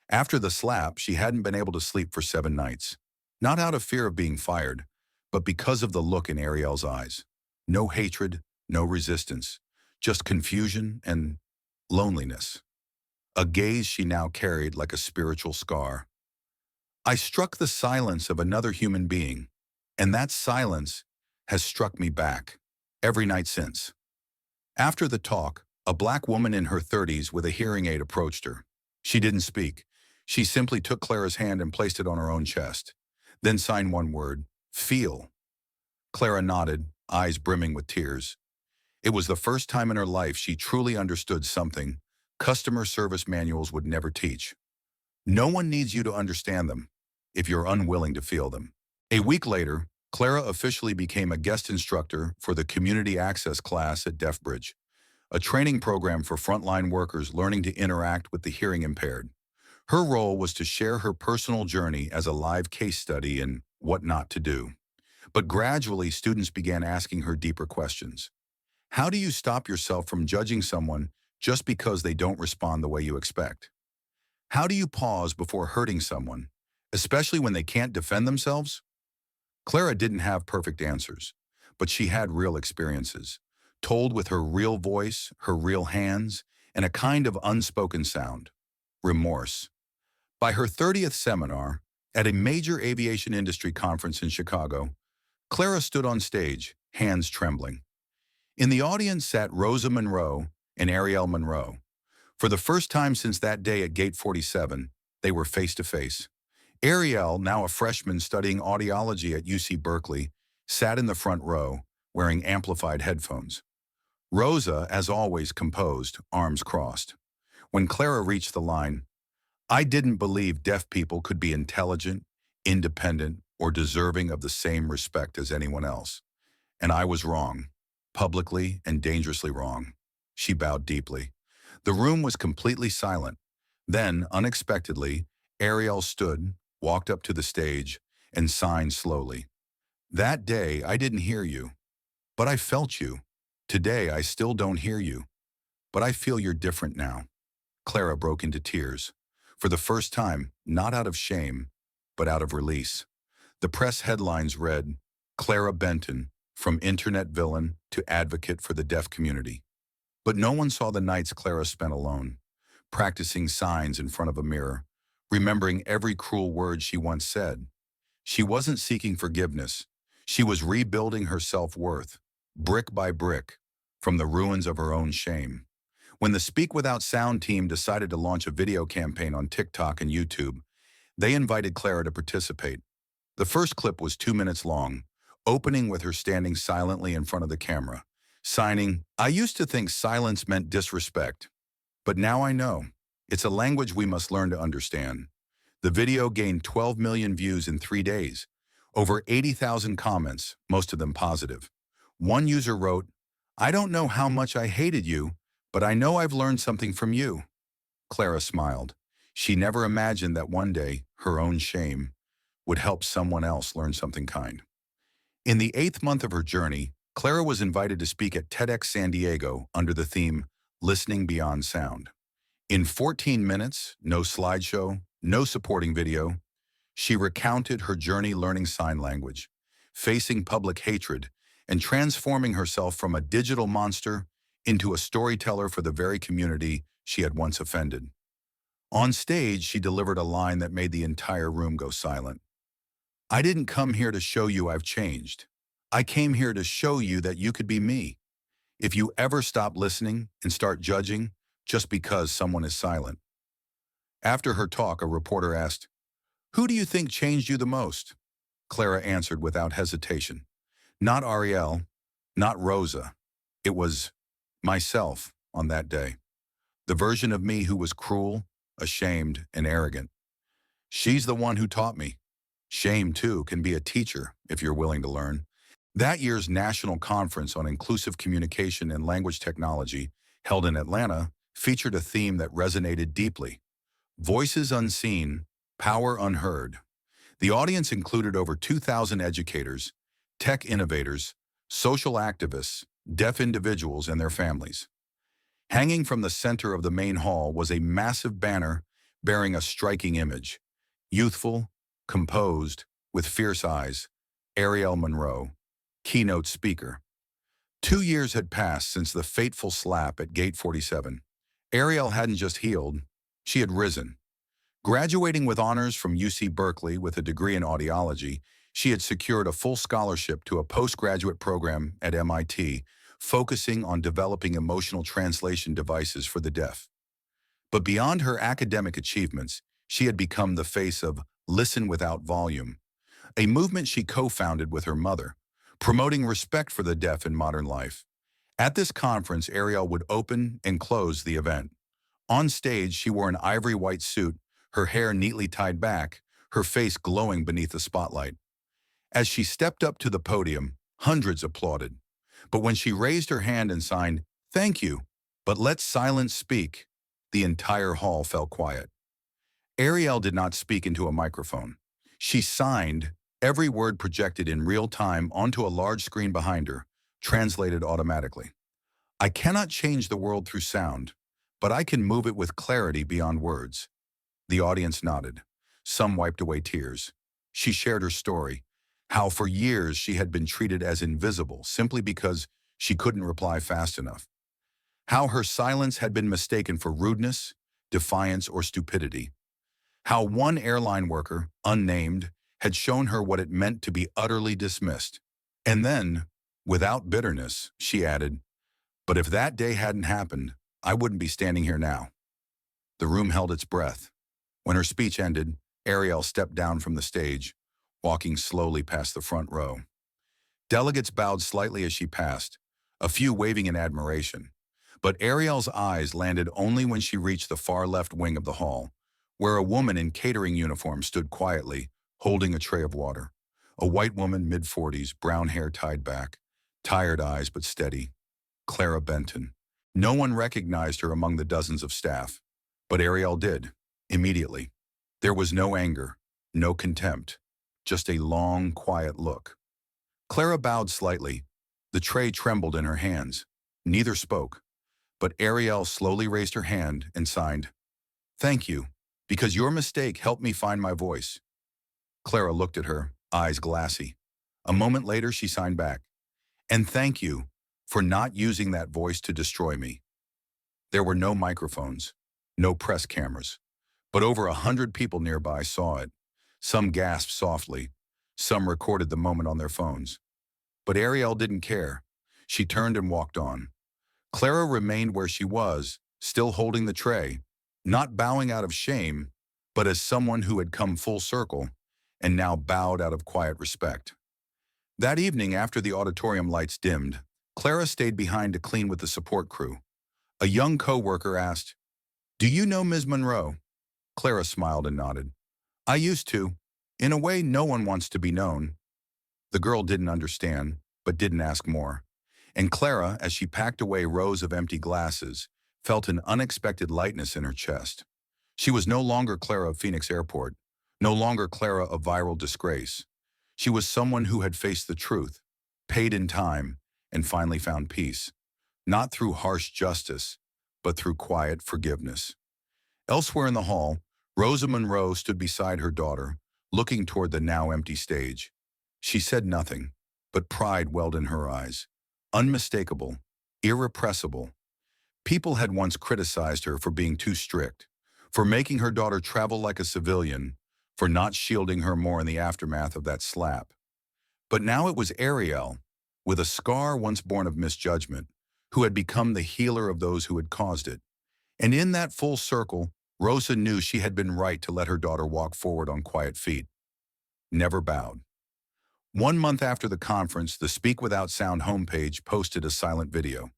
After the slap, she hadn't been able to sleep for 7 nights. Not out of fear of being fired, but because of the look in Ariel's eyes. No hatred, no resistance, just confusion and loneliness. A gaze she now carried like a spiritual scar. I struck the silence of another human being, and that silence has struck me back every night since. After the talk, a black woman in her 30s with a hearing aid approached her. She didn't speak. She simply took Clara's hand and placed it on her own chest, then signed one word, "Feel." Clara nodded, eyes brimming with tears. It was the first time in her life she truly understood something customer service manuals would never teach. No one needs you to understand them if you're unwilling to feel them. A week later, Clara officially became a guest instructor for the Community Access class at Deafbridge, a training program for frontline workers learning to interact with the hearing impaired. Her role was to share her personal journey as a live case study in what not to do. But gradually, students began asking her deeper questions. How do you stop yourself from judging someone just because they don't respond the way you expect? How do you pause before hurting someone, especially when they can't defend themselves? Clara didn't have perfect answers, but she had real experiences, told with her real voice, her real hands, and a kind of unspoken sound, remorse. By her 30th seminar, at a major aviation industry conference in Chicago, Clara stood on stage, hands trembling. In the audience sat Rosa Monroe and Ariel Monroe. For the first time since that day at Gate 47, they were face to face. Ariel, now a freshman studying audiology at UC Berkeley, sat in the front row, wearing amplified headphones. Rosa, as always, composed, arms crossed. When Clara reached the line, "I didn't believe deaf people could be intelligent, independent, or deserving of the same respect as anyone else. And I was wrong, publicly and dangerously wrong." She bowed deeply. The room was completely silent. Then, unexpectedly, Ariel stood, walked up to the stage, and signed slowly. "That day, I didn't hear you, but I felt you. Today, I still don't hear you, but I feel you're different now." Clara broke into tears. For the first time, not out of shame, but out of release. The press headlines read, "Clara Benton, from internet villain to advocate for the deaf community." But no one saw the nights Clara spent alone, practicing signs in front of a mirror, remembering every cruel word she once said. She wasn't seeking forgiveness. She was rebuilding her self-worth, brick by brick, from the ruins of her own shame. When the Speak Without Sound team decided to launch a video campaign on TikTok and YouTube, they invited Clara to participate. The first clip was 2 minutes long, opening with her standing silently in front of the camera, signing, "I used to think silence meant disrespect, but now I know. It's a language we must learn to understand." The video gained 12 million views in 3 days, over 80,000 comments, most of them positive. One user wrote, "I don't know how much I hated you, but I know I've learned something from you." Clara smiled. She never imagined that one day, her own shame would help someone else learn something kind. In the 8th month of her journey, Clara was invited to speak at TEDx San Diego under the theme, "Listening Beyond Sound." In 14 minutes, no slideshow, no supporting video, she recounted her journey learning sign language, facing public hatred, and transforming herself from a digital monster into a storyteller for the very community she had once offended. On stage, she delivered a line that made the entire room go silent. "I didn't come here to show you I've changed. I came here to show you that you could be me. If you ever stop listening and start judging just because someone is silent. After her talk, a reporter asked, "Who do you think changed you the most?" Clara answered without hesitation. Not Ariel, not Rosa. It was myself on that day. The version of me who was cruel, ashamed, and arrogant. She's the one who taught me. Shame, too, can be a teacher if you're willing to learn. That year's National Conference on Inclusive Communication and Language Technology, held in Atlanta, featured a theme that resonated deeply. Voices unseen, power unheard. The audience included over 2,000 educators, tech innovators, social activists, deaf individuals, and their families. Hanging from the center of the main hall was a massive banner bearing a striking image. Youthful, composed, with fierce eyes, Ariel Monroe, keynote speaker. 2 years had passed since the fateful slap at Gate 47. Ariel hadn't just healed, she had risen. Graduating with honors from UC Berkeley with a degree in audiology, she had secured a full scholarship to a postgraduate program at MIT, focusing on developing emotional translation devices for the deaf. But beyond her academic achievements, she had become the face of Listen Without Volume, a movement she co-founded with her mother, promoting respect for the deaf in modern life. At this conference, Ariel would open and close the event. On stage, she wore an ivory white suit, her hair neatly tied back, her face glowing beneath the spotlight. As she stepped up to the podium, hundreds applauded. But when she raised her hand and signed, "Thank you, but let silence speak," the entire hall fell quiet. Ariel did not speak into a microphone. She signed, every word projected in real time onto a large screen behind her, translated automatically. "I cannot change the world through sound, but I can move it with clarity beyond words." The audience nodded. Some wiped away tears. She shared her story, how for years she had been treated as invisible simply because she couldn't reply fast enough. How her silence had been mistaken for rudeness, defiance, or stupidity. How one airline worker, unnamed, had shown her what it meant to be utterly dismissed. And then, without bitterness, she added, "But if that day hadn't happened, I wouldn't be standing here now." The room held its breath. When her speech ended, Ariel stepped down from the stage, walking slowly past the front row. Delegates bowed slightly as she passed, a few waving in admiration. But Ariel's eyes landed only when she reached the far left wing of the hall, where a woman in catering uniform stood quietly, holding a tray of water. A white woman, mid-40s, brown hair tied back, tired eyes but steady. Clara Benton. No one recognized her among the dozens of staff, but Ariel did, immediately. There was no anger, no contempt, just a long, quiet look. Clara bowed slightly. The tray trembled in her hands. Neither spoke, but Ariel slowly raised her hand and signed, "Thank you, because your mistake helped me find my voice." Clara looked at her, eyes glassy. A moment later, she signed back, "And thank you for not using that voice to destroy me." There were no microphones, no press cameras, but over 100 people nearby saw it. Some gasped softly, some recorded the moment on their phones. But Ariel didn't care. She turned and walked on. Clara remained where she was, still holding the tray, not bowing out of shame, but as someone who had come full circle and now bowed out of quiet respect. That evening, after the auditorium lights dimmed, Clara stayed behind to clean with the support crew. A young co-worker asked, "Do you know Ms. Monroe?" Clara smiled and nodded. "I used to. In a way, no one wants to be known." The girl didn't understand, but didn't ask more. And Clara, as she packed away rows of empty glasses, felt an unexpected lightness in her chest. She was no longer Clara of Phoenix Airport, no longer Clara of viral disgrace. She was someone who had faced the truth, paid in time, and finally found peace. Not through harsh justice, but through quiet forgiveness. Elsewhere in the hall, Rosa Monroe stood beside her daughter, looking toward the now empty stage. She said nothing, but pride welled in her eyes. Unmistakable, irrepressible. People had once criticized her for being too strict, for making her daughter travel like a civilian, for not shielding her more in the aftermath of that slap. But now it was Ariel, with a scar once born of misjudgment, who had become the healer of those who had caused it. And in that full circle, Rosa knew she had been right to let her daughter walk forward on quiet feet, never bowed. 1 month after the conference, the Speak Without Sound homepage posted a silent video.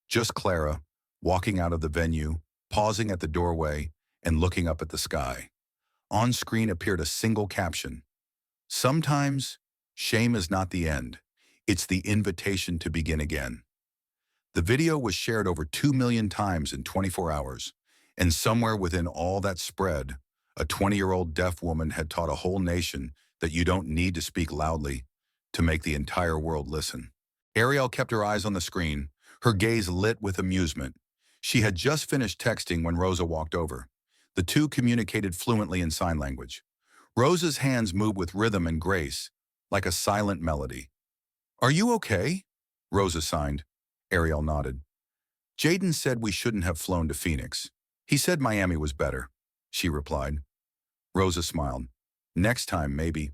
Just Clara, walking out of the venue, pausing at the doorway, and looking up at the sky. On screen appeared a single caption. Sometimes, shame is not the end. It's the invitation to begin again. The video was shared over 2 million times in 24 hours, and somewhere within all that spread, a 20-year-old deaf woman had taught a whole nation that you don't need to speak loudly to make the entire world listen. Ariel kept her eyes on the screen, her gaze lit with amusement. She had just finished texting when Rosa walked over. The two communicated fluently in sign language. Rosa's hands moved with rhythm and grace, like a silent melody. "Are you okay?" Rosa signed. Ariel nodded. "Jaden said we shouldn't have flown to Phoenix. He said Miami was better," she replied. Rosa smiled. "Next time, maybe."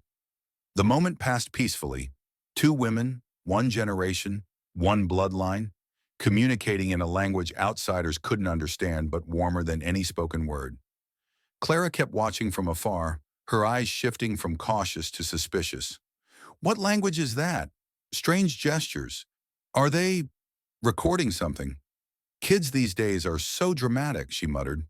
The moment passed peacefully. Two women, one generation, one bloodline, communicating in a language outsiders couldn't understand but warmer than any spoken word. Clara kept watching from afar, her eyes shifting from cautious to suspicious. "What language is that? Strange gestures. Are they recording something? Kids these days are so dramatic," she muttered.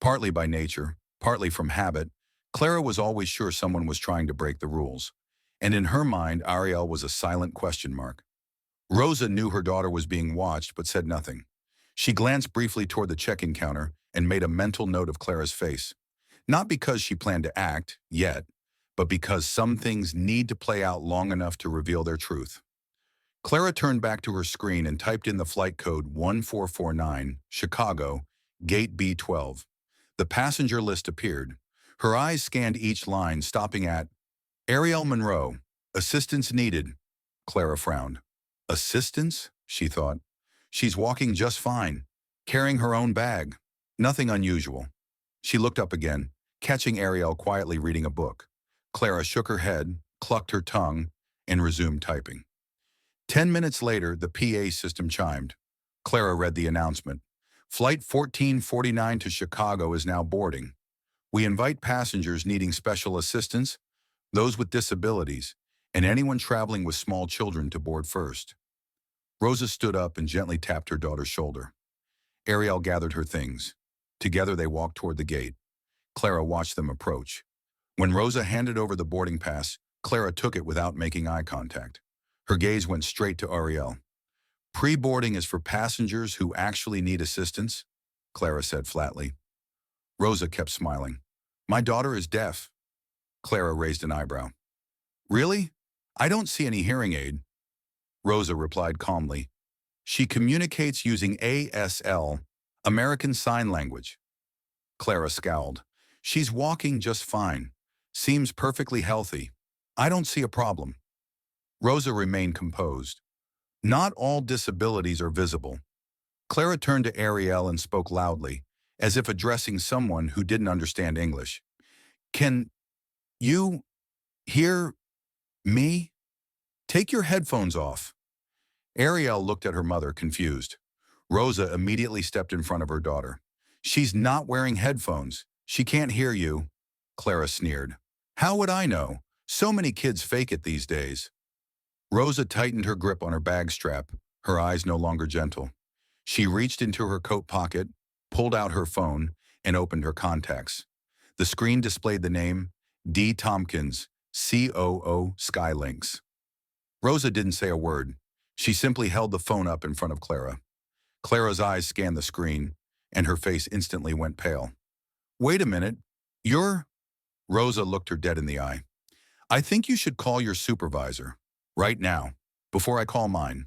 Partly by nature, partly from habit, Clara was always sure someone was trying to break the rules. And in her mind, Ariel was a silent question mark. Rosa knew her daughter was being watched but said nothing. She glanced briefly toward the check-in counter and made a mental note of Clara's face. Not because she planned to act, yet, but because some things need to play out long enough to reveal their truth. Clara turned back to her screen and typed in the flight code 1449, Chicago, Gate B12. The passenger list appeared. Her eyes scanned each line, stopping at Ariel Monroe, assistance needed. Clara frowned. Assistance? She thought. She's walking just fine, carrying her own bag. Nothing unusual. She looked up again, catching Ariel quietly reading a book. Clara shook her head, clucked her tongue, and resumed typing. 10 minutes later, the PA system chimed. Clara read the announcement. Flight 1449 to Chicago is now boarding. We invite passengers needing special assistance, those with disabilities, and anyone traveling with small children to board first. Rosa stood up and gently tapped her daughter's shoulder. Ariel gathered her things. Together they walked toward the gate. Clara watched them approach. When Rosa handed over the boarding pass, Clara took it without making eye contact. Her gaze went straight to Ariel. Pre-boarding is for passengers who actually need assistance, Clara said flatly. Rosa kept smiling. My daughter is deaf. Clara raised an eyebrow. Really? I don't see any hearing aid. Rosa replied calmly. She communicates using ASL, American Sign Language. Clara scowled. She's walking just fine. Seems perfectly healthy. I don't see a problem. Rosa remained composed. Not all disabilities are visible. Clara turned to Ariel and spoke loudly, as if addressing someone who didn't understand English. Can you hear me? Take your headphones off. Ariel looked at her mother, confused. Rosa immediately stepped in front of her daughter. She's not wearing headphones. She can't hear you. Clara sneered. How would I know? So many kids fake it these days. Rosa tightened her grip on her bag strap, her eyes no longer gentle. She reached into her coat pocket, pulled out her phone, and opened her contacts. The screen displayed the name D. Tompkins, COO Skylinks. Rosa didn't say a word. She simply held the phone up in front of Clara. Clara's eyes scanned the screen, and her face instantly went pale. Wait a minute. You're... Rosa looked her dead in the eye. I think you should call your supervisor. Right now, before I call mine.